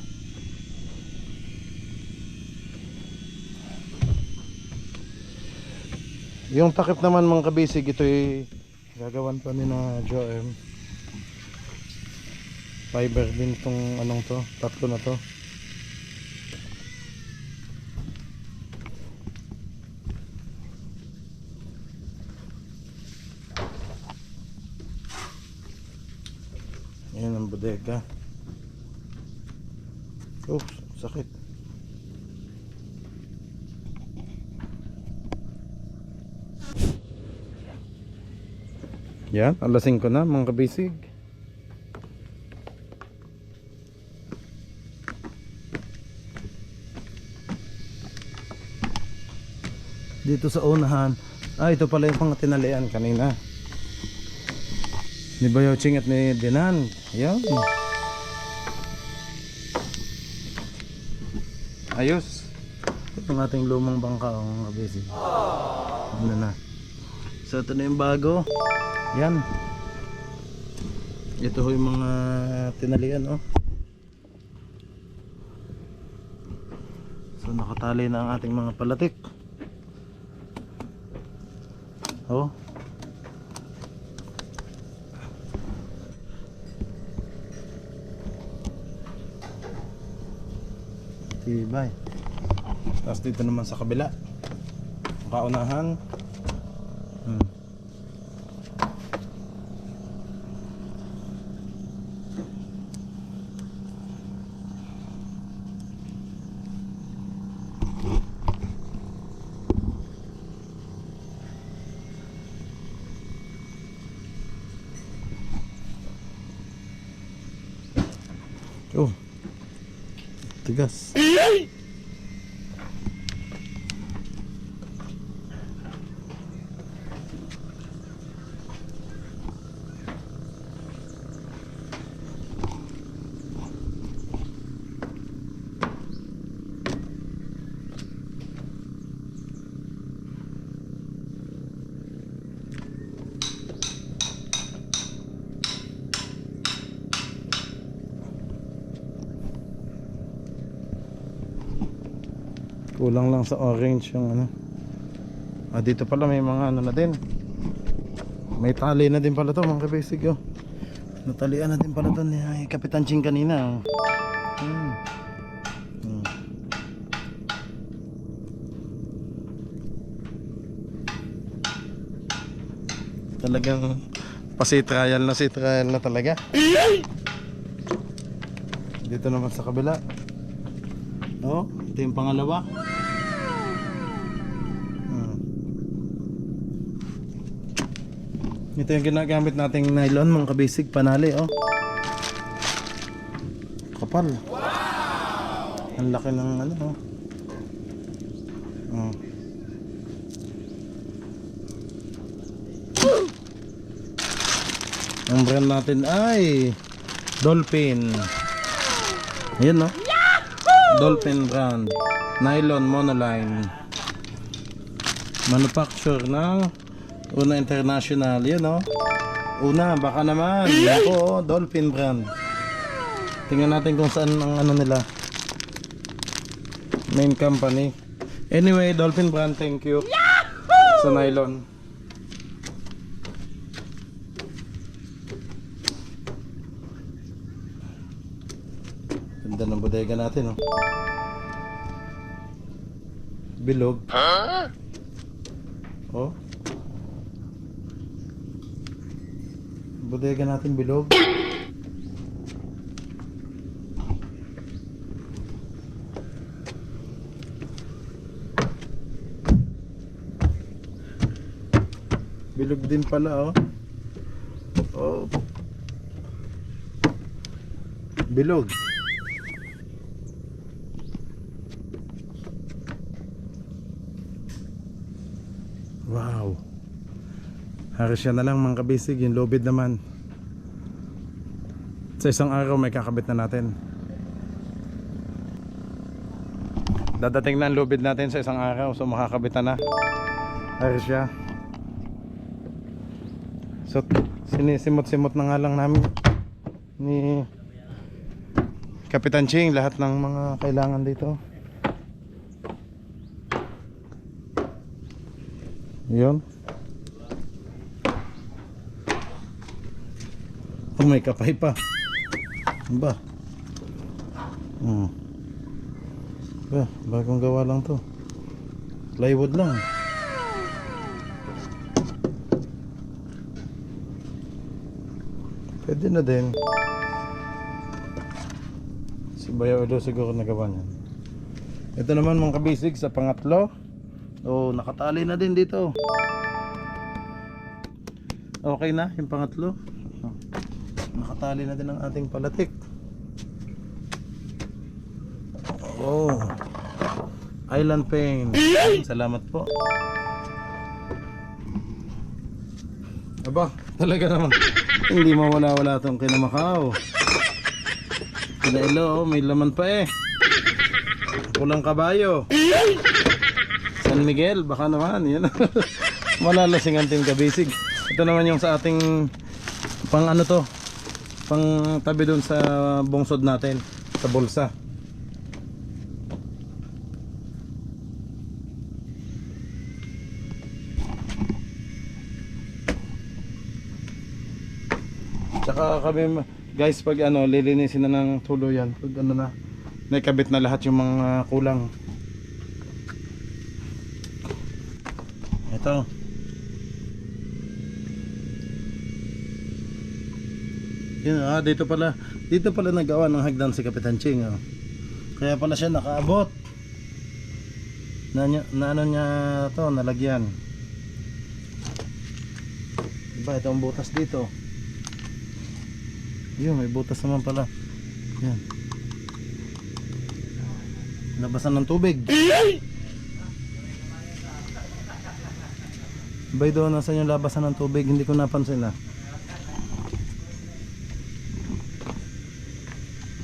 Yung takip naman mga kabisig, ito'y gagawan pa ni na Joem. Fiber din tong anong to, tatlo na to. Ayan ang bodega. Oh, sakit. Yan, alas 5 na mga kabisig. Dito sa unahan. Ito pala yung pang tinalian kanina. Ni Bayoching at ni Dinan. Yan. Ayos. Ito ang ating lumang bangka mga kabisig. Ano na. So ito na yung bago. Yan. Ito ho yung mga tinalian oh. So nakatali na ang ating mga palatik. Oh. Tibay. Tapos dito naman sa kabila. Kaunahan. Oh. Tigas. Kulang lang sa orange yung ano. Ah, dito pala may mga ano na din. May tali na din pala to mga kabisig, oh. Natalian na din pala to ni Kapitan Ching kanina, oh. Talagang trial na talaga. Dito naman sa kabila. Oh, ito yung pangalawa. Ito yung ginagamit nating nylon mga kabisig, panali, oh. Kapal. Ang laki ng ano, oh. Oh. Ang brand natin ay Dolphin. Ayan, no? Dolphin brand. Nylon monoline. Manufacture ng Una International. Yan, no? Una, baka naman. Ako, Dolphin brand. Tingnan natin kung saan ang ano nila. Main company. Anyway, Dolphin brand, thank you. Sa nylon. Ganda ng bodega natin, oh. Bilog. Oh. Bodega natin bilog. Bilog din pala, oh. Oh. Bilog. Wow. Haros siya na lang mga kabisig. Yung lubid naman sa isang araw may kakabit na natin. Dadating na ang lubid natin sa isang araw, so makakabit na. Haros siya. So sinisimot-simot na nga lang namin ni Kapitan Ching lahat ng mga kailangan dito. Yun. Oh, may kapay pa. Ano ba? Ba, bagong gawa lang to. Plywood lang. Pwede na din. Si Bayaw Ulo siguro nagawa niyan. Ito naman mga kabisig sa pangatlo. Oh, nakatali na din dito. Okay na yung pangatlo. Oh, nakatali na din ang ating palatik. Oh, Island Paint. Salamat po. Aba, talaga naman hindi mawala-wala tong Kinamakaw. Kinailo, may laman pa eh. Kulang kabayo. San Miguel, baka naman, yan. Malalasing ang team kabisig. Ito naman yung sa ating pang ano to, pang tabi dun sa bungsod natin, sa bulsa. Tsaka kami guys, pag ano, lilinisin na ng tuluyan, pag ano na, nakabit na lahat yung mga kulang. Ito. Yun, dito pala nagawa ng hagdan si Kapitan Ching, oh. Kaya pala siya nakaabot. Na ano niya to, nalagyan. Diba, ito ang butas dito. Yun, may butas naman pala. Yan. Labasan ng tubig. Bay doon, nasa yung labasan ng tubig, hindi ko napansin, ah.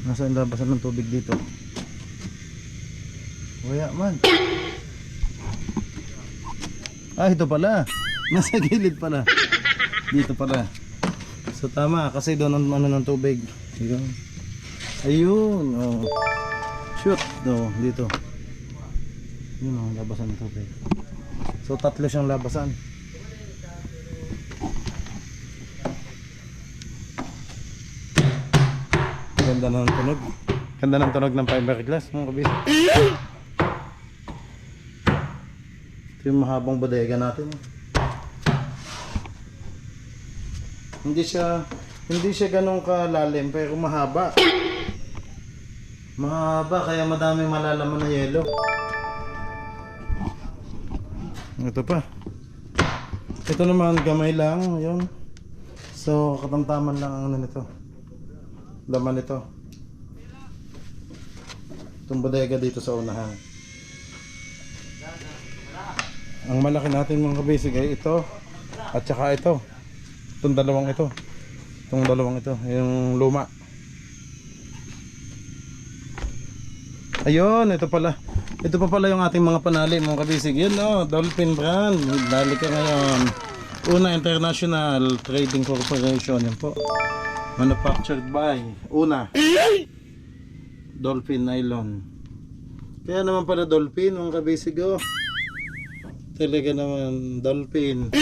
Nasa yung labasan ng tubig dito. Wala man. Ah, ito pala. Nasa gilid pala. Dito pala. So tama, kasi doon ang ano ng tubig. Ayun. Ayun, oh. Shoot, oh, dito. Yun ang labasan ng tubig. So 3 siyang labasan. Ganda ng tunog. Ganda ng tunog ng fiberglass mga kabisig. Ito yung mahabang bodega natin. Hindi siya ganun kalalim pero mahaba. Mahaba kaya madaming malalaman na yelo. Ito pa. Ito naman gamay lang, yun. So katamtaman lang ang ano nito. Laman nito. Itong bodega dito sa unahan. Ang malaki natin mga kabisig ay ito at saka ito. Itong dalawang ito. Itong dalawang ito, yung luma. Ayun, ito pala. Ito pa pala yung ating mga panali mga kabisig. Yun no, Dolphin brand. Dali ka ngayon. Una International Trading Corporation. Yan po. Manufactured by Una Dolphin Nylon. Kaya naman pala Dolphin mga kabisig oh. Talaga naman Dolphin.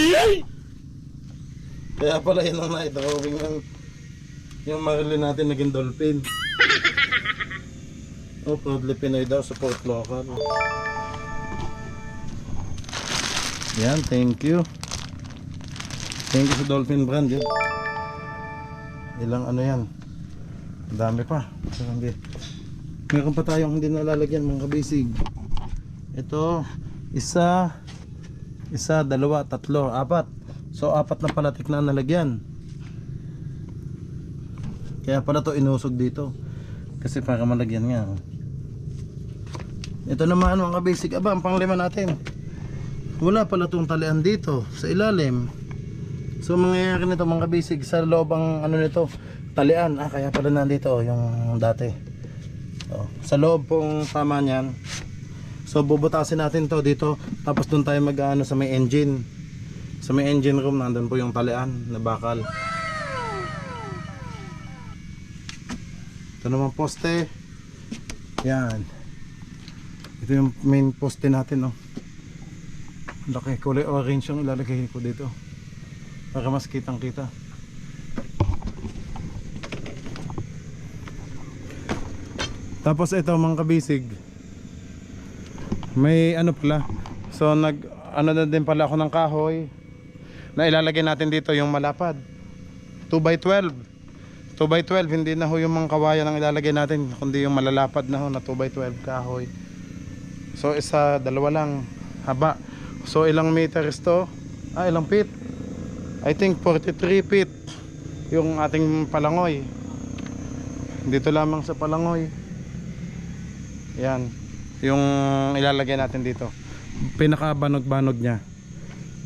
Kaya pala yun ang na-drawing yung Marilyn natin naging Dolphin. Oh, proudly Pinoy daw, support local. Yan, thank you. Thank you sa Dolphin brand yun. Ilang ano yan. Dami pa. Meron pa tayong hindi nalalagyan mga kabisig. Ito, isa, dalawa, tatlo, apat. So 4 na palatik na nalagyan. Kaya pala to inusog dito. Kasi para malagyan nga. Ito naman mga kabisig. Aba, ang panglima natin. Wala pala itong talian dito sa ilalim. So mangyayari nito mga kabisig, sa loob ang ano nito, talian. Kaya pala nandito yung dati. So, sa loob pong tama niyan. So bubutasin natin to dito. Tapos doon tayo mag-ano sa may engine. Sa may engine room nandun po yung talian na bakal. Ito naman poste. Yan. Ito yung main poste natin oh. Laki, kulay orange yung ilalagay ko dito para mas kitang kita. Tapos ito mga kabisig, may ano pala. So ano na din pala ako ng kahoy na ilalagay natin dito yung malapad 2x12. 2x12 hindi na ho yung mga kawayan ang ilalagay natin, kundi yung malalapad na ho na 2x12 kahoy. So isa, dalawa lang haba. So ilang meters to? Ilang feet? I think 43 feet yung ating palangoy. Dito lamang sa palangoy. Yan yung ilalagay natin dito, pinakabanog-banog niya.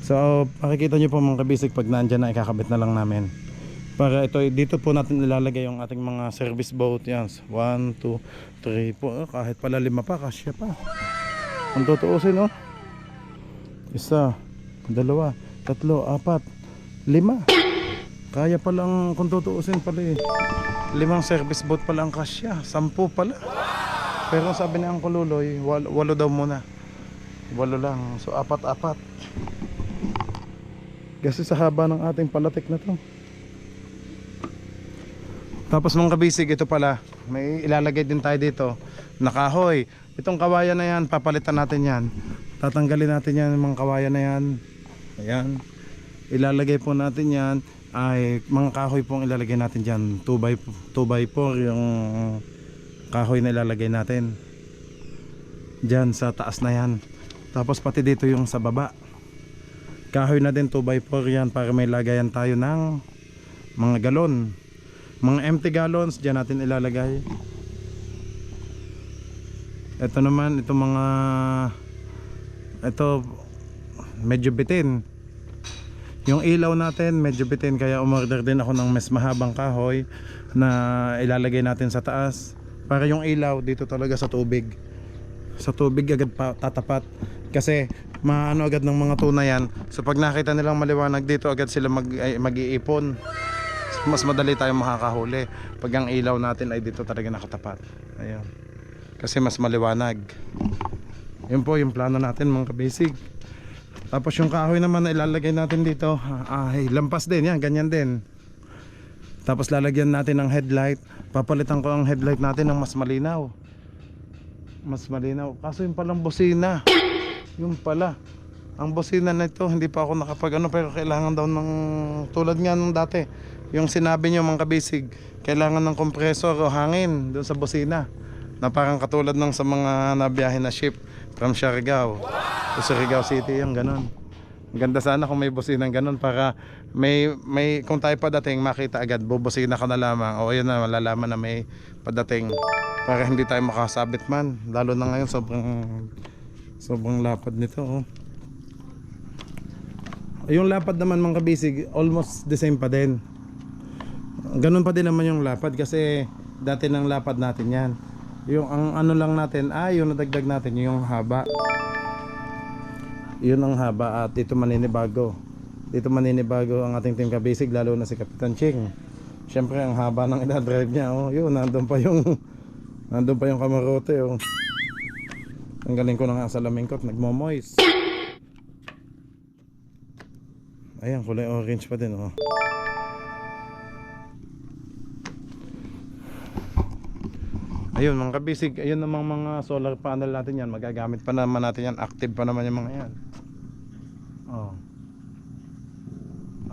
So makikita nyo po mga kabisig pag nandyan na, ikakabit na lang namin. Para ito, dito po natin ilalagay yung ating mga service boat. Yan, 1, 2, 3 po. Kahit pala 5 pa, kasya pa. Ang tutuusin oh. 1, 2, 3, 4, 5. Kaya palang kung tutuusin pala eh. 5 service boat pala ang kasya. 10 pala. Pero sabi ni Uncle Luloy, 8 daw muna. 8 lang. So 4. Kasi sa haba ng ating palatik na to. Tapos mga kabisig, ito pala, may ilalagay din tayo dito na kahoy. Itong kawayan na yan, papalitan natin yan. Tatanggalin natin yan, mga kawayan na yan. Ayan. Ilalagay po natin yan. Ay, mga kahoy pong ilalagay natin dyan. 2x4 yung kahoy na ilalagay natin. Dyan sa taas na yan. Tapos pati dito yung sa baba. Kahoy na din 2x4 yan para may lagayan tayo ng mga galon. Mga empty gallons dyan natin ilalagay. Ito naman, ito mga ito medyo bitin. Yung ilaw natin medyo bitin, kaya umorder din ako ng mas mahabang kahoy na ilalagay natin sa taas para yung ilaw dito talaga sa tubig. Sa tubig agad pa tatapat. Kasi maano agad ng mga tuna yan. So pag nakita nilang maliwanag dito, agad sila mag-iipon. Mas madali tayong makakahuli pag ang ilaw natin ay dito talaga nakatapat. Ayun. Kasi mas maliwanag. Yun po yung plano natin mga kabisig. Tapos yung kahoy naman na ilalagay natin dito, ay lampas din yan, ganyan din. Tapos lalagyan natin ng headlight. Papalitan ko ang headlight natin ng mas malinaw. Mas malinaw. Kaso yung palang busina. Yung pala. Ang busina na ito, hindi pa ako nakapag ano, pero kailangan daw ng tulad nga nung dati. Yung sinabi nyo mga kabisig, kailangan ng kompresor o hangin doon sa busina. Na parang katulad ng sa mga nabiyahe na ship from Siargao. Wow! Sa Surigao City yung ganon. Ganda sana kung may businang ganon para may kung tayo padating makita agad, bubusina ka na lamang o yun na malalaman na may padating para hindi tayo makasabit man, lalo na ngayon sobrang lapad nito oh. Yung lapad naman mga kabisig almost the same pa din, ganon pa din naman yung lapad kasi dati ng lapad natin yan. Yung ang ano lang natin yung nadagdag natin yung haba. Yun ang haba at dito maninibago. Dito maninibago ang ating team kabisig, lalo na si Kapitan Ching. Siyempre ang haba ng ina-drive niya oh. Yun, nandun pa yung kamarote oh. Ang galing ko na nga sa lamingkot, nagmo-moist. Ayan, kulay orange pa din oh. Ayun mga kabisig, ayun namang mga solar panel natin yan, magagamit pa naman natin yan, active pa naman yung mga yan. Oh.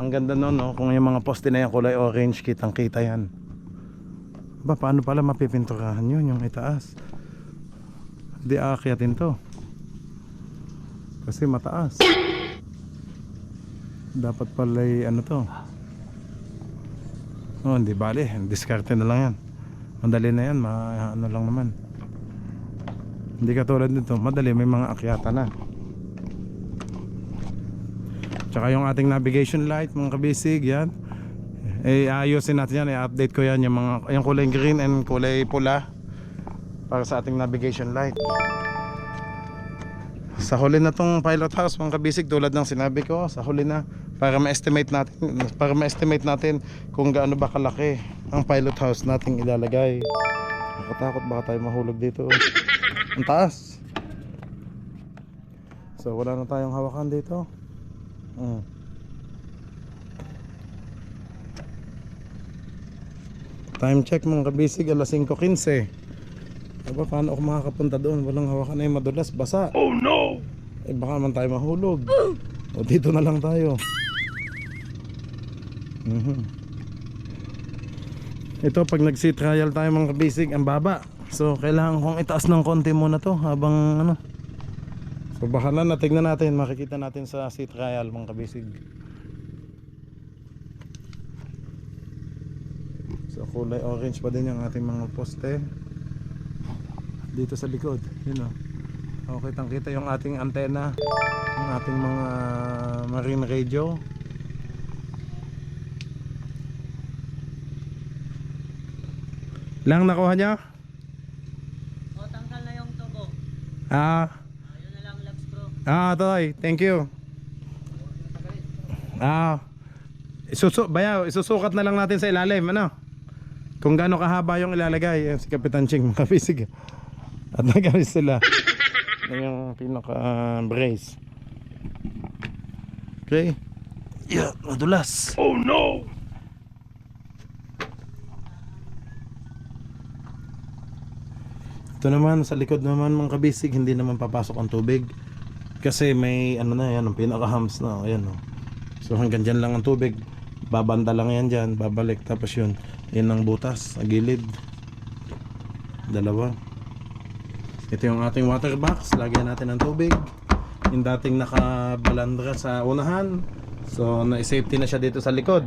Ang ganda nun no, kung yung mga poste na yan kulay orange, kitang kita yan. Ba, paano pala mapipinturahan yun, yung itaas? Hindi aakyatin to kasi mataas. Dapat pala ano to. Oh, hindi bali, diskarte na lang yan. Madali na yan, ano lang naman. Hindi katulad nito, madali, may mga akyata na. Tsaka yung ating navigation light, mga kabisig, yan. Ayusin natin yan, i-update ko yan, yung kulay green and kulay pula para sa ating navigation light. Sa huli na tong pilot house, mga kabisig, tulad ng sinabi ko, sa huli na, para ma-estimate natin kung gaano ba kalaki ang pilot house nating ilalagay. Nakatakot baka tayo mahulog dito. Ang taas. So wala na tayong hawakan dito. Time check mga kabisig, alas 5:15. Aba, paano ako makakapunta doon? Walang hawakan na yung madulas, basa. Oh no! Baka naman tayo mahulog. O dito na lang tayo. Ito pag nag-sea trial tayo mga kabisig, ang baba. So kailangan kong itaas ng konti muna to habang ano. So baka na tignan natin, makikita natin sa sea trial mga kabisig. So kulay orange pa din yung ating mga poste dito sa likod, yun o. Okay, kitang-kita yung ating antena, yung ating mga marine radio. Lang nakuha niya? O, tanggal na yung tubo. Yun na lang, Lux Pro. Toy, thank you. Isusukat na lang natin sa ilalim, ano? Kung gaano kahaba yung ilalagay. Si Kapitan Ching, makabisig. At nagalis sila. Yung pinaka brace. Okay. Yeah, madulas. Oh no! Ito naman sa likod naman mga kabisig, hindi naman papasok ang tubig. Kasi may ano na yan, ang pinaka hams na, ayan oh. So hanggang dyan lang ang tubig. Babanda lang yan dyan, babalik. Tapos yun, yan ang butas, sa gilid. Dalawa. Ito yung ating water box, lagyan natin ng tubig. Yung dating nakabalandra sa unahan, so na-safety na siya dito sa likod.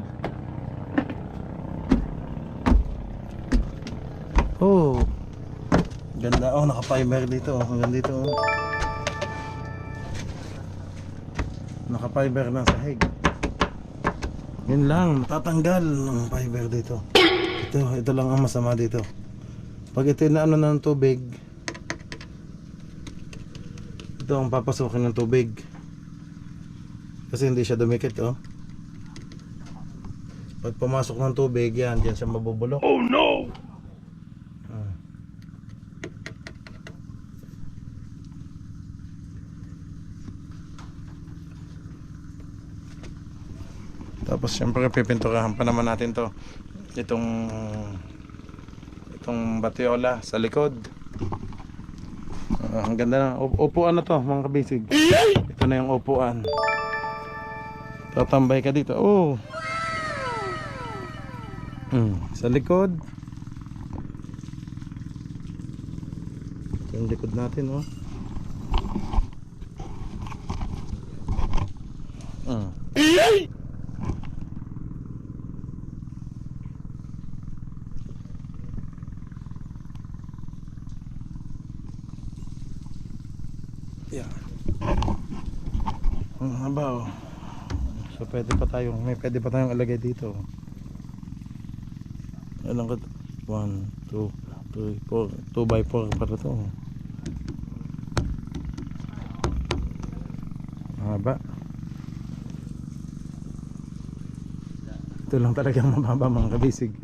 Oh, ganda. Oh, naka-fiber dito. Hanggang dito oh. Naka-fiber na sahig. Yun lang, matatanggal ng fiber dito. Ito lang ang masama dito. Pag ito na ano ng tubig, ito ang papasukin ng tubig. Kasi hindi siya dumikit oh. Pag pumasok ng tubig, yan, diyan siya mabubulok. Oh no! Tapos syempre pipinturahan pa naman natin to. Itong batiola sa likod. Ang ganda na. Upuan na to mga kabisig. Ito na yung upuan. Tatambay ka dito. Oh. Sa likod. Ito yung likod natin, oh. Yeah. Ang haba, oh. So pwede pa tayong alagay dito. Ilang ka? 1, 2, 3, 4 2x4 para to. Haba. Ito lang talagang mababa mga kabisig.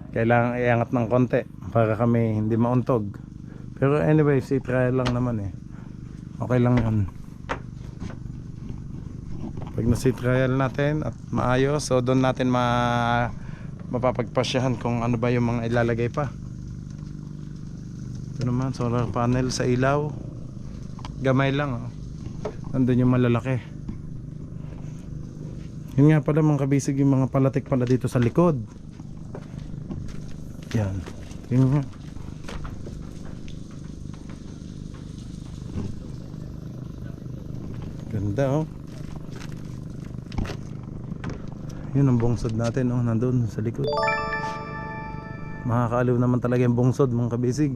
Kailangan iangat ng konti para kami hindi mauntog. Pero anyway, si trial lang naman eh. Okay lang yan. Pag nasi-trial natin at maayos, so doon natin mapapagpasyahan kung ano ba yung mga ilalagay pa. Ito naman, solar panel sa ilaw. Gamay lang, oh. Nandun yung malalaki. Yun nga pala mga kabisig, yung mga palatik pala dito sa likod. Yan. Yun nga. Ganda, oh. Yun ang bungsod natin, oh, nandun sa likod. Makakaaliw naman talaga yung bungsod mga kabisig.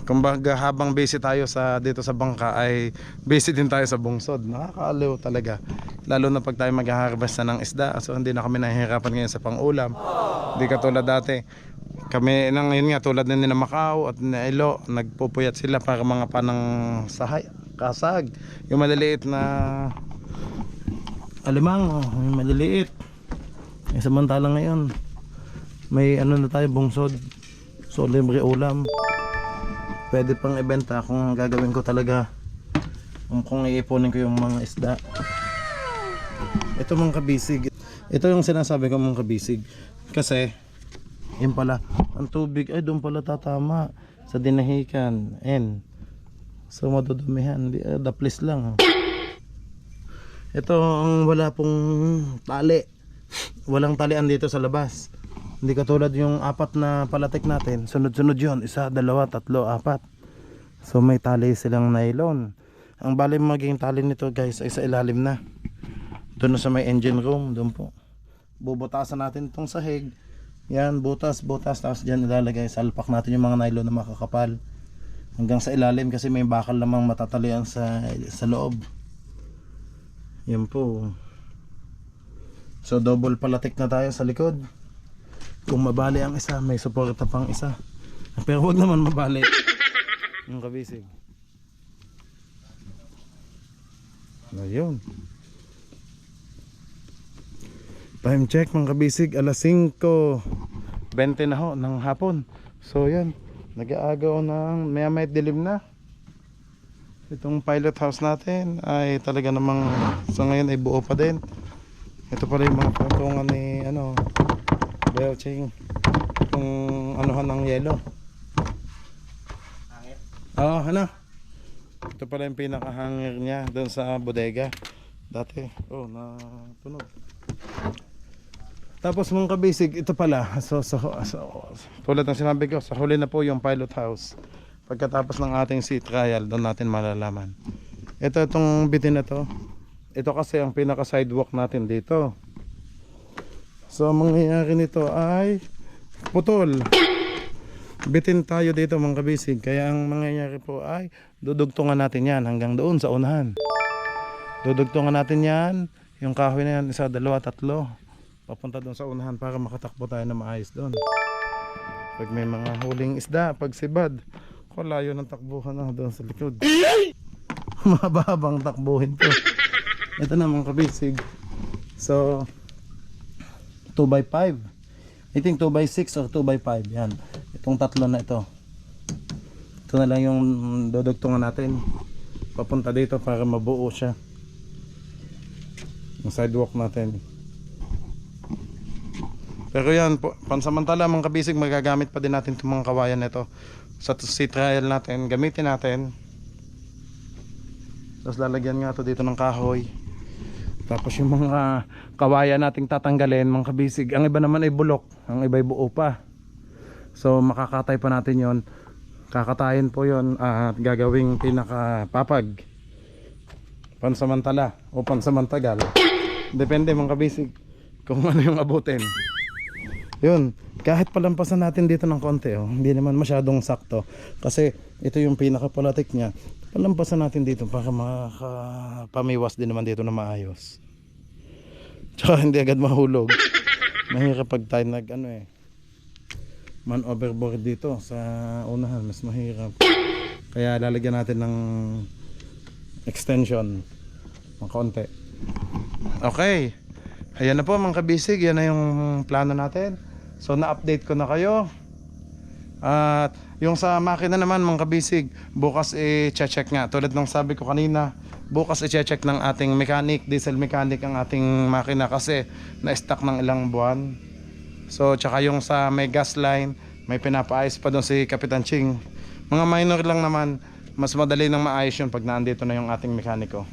Kumbaga habang busy tayo dito sa bangka ay busy din tayo sa bungsod. Nakakaaliw talaga. Lalo na pag tayo mag-harvest na ng isda. So hindi na kami nahihirapan ngayon sa pang-ulam. Hindi katulad dati. Kami ngayon nga tulad na nila Macau at nila Ilo, nagpupuyat sila para mga panang kasag. Yung maliliit na alimang, oh, yung maliliit. Samantalang ngayon may ano na tayo, bungsod. So libre ulam. Pwede pang ibenta kung gagawin ko talaga, kung iipunin ko yung mga isda. Ito mga kabisig, ito yung sinasabi ko mga kabisig. Kasi yun pala, ang tubig ay doon pala tatama sa dinahikan. So madudumihan, daplis lang. Ito ang wala pong tali. Walang talian dito sa labas. Hindi katulad yung 4 na palatik natin. Sunod-sunod yun. 1, 2, 3, 4. So may tali silang nylon. Ang bali maging tali nito guys ay sa ilalim na. Doon sa may engine room. Doon po. Bubutasan natin itong sahig. Yan, butas. Tapos dyan ilalagay. Salpak natin yung mga nylon na makakapal. Hanggang sa ilalim kasi may bakal namang matatalian sa loob. Yan po. So double palatik na tayo sa likod. Kung mabali ang isa, may suporta pang isa. Pero wag naman mabali yung kabisig. Ayun. Time check mga kabisig, alas 5:20 na ho ng hapon. So yan, nag-aagaw ng maya-maya dilim na. Itong pilot house natin ay talaga namang sa ngayon ay buo pa din. Ito pala yung mga patungan ni Belching, kung anuhan ng yelo. Oo, ano? Ito pala yung pinaka-hanger niya doon sa bodega dati. Oh, natunog. Tapos mga kabisig, ito pala. So, tulad ng sinabi ko, sa huli na po yung pilot house. Pagkatapos ng ating sea trial, doon natin malalaman. Itong bitin na to. Ito kasi ang pinaka-sidewalk natin dito. So ang mangyayari nito ay putol. Bitin tayo dito mga kabisig. Kaya ang mangyayari po ay dudugtungan natin yan hanggang doon sa unahan. Dudugtungan natin yan. Yung kahoy na yan, 1, 2, 3. Papunta doon sa unahan para makatakbo tayo na maayos doon. Pag may mga huling isda, pag sibad, layo ng takbuhan na doon sa likod. Mababang takbuhin to. Ito na mga kabisig. So 2x5, I think 2x6 or 2x5. Yan, itong tatlo na ito. Ito na lang yung dudugtungan natin papunta dito para mabuo siya yung sidewalk natin. Pero yan po, pansamantala mga kabisig, magagamit pa din natin itong mga kawayan nito. Sa sea trial natin, gamitin natin. Tapos lalagyan nga to dito ng kahoy. Tapos yung mga kawayan nating tatanggalin mga kabisig, ang iba naman ay bulok, ang iba ay buo pa. So makakatay pa natin yon, kakatayin po yon at gagawing pinakapapag pansamantala o pansamantagal, depende mga kabisig kung ano yung abutin. Yun, kahit palampasan natin dito ng konti, hindi naman masyadong sakto kasi ito yung pinakapalatik niya. Palampasan natin dito para makapamiwas din naman dito na maayos, tsaka hindi agad mahulog. Mahirap pag tayo nag man overboard dito sa unahan, mas mahirap. Kaya lalagyan natin ng extension ng konti. Okay, ayan na po mga kabisig, yan na yung plano natin. So na-update ko na kayo. At yung sa makina naman mga kabisig, bukas i-check nga. Tulad ng sabi ko kanina, bukas i-check ng ating mechanic, diesel mechanic ang ating makina kasi na-stuck ng ilang buwan. So tsaka yung sa may gas line, may pinapaayos pa doon si Kapitan Ching. Mga minor lang naman, mas madali nang maayos yun pag naandito na yung ating mekaniko.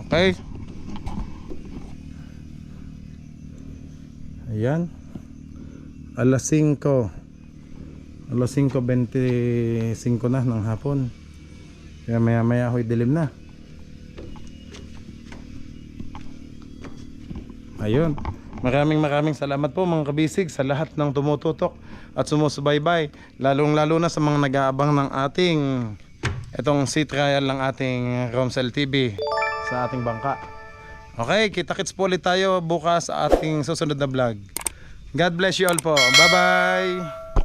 Okay? Ayan. Alas 5:25 na ng hapon. Kaya maya maya ho'y dilim na. Ayun. Maraming salamat po mga kabisig sa lahat ng tumututok at sumusubaybay, lalong lalo na sa mga nag-aabang ng ating itong sea trial ng ating Romsel TV sa ating bangka. Okay, kita-kits po ulit tayo bukas sa ating susunod na vlog. God bless you all po. Bye bye.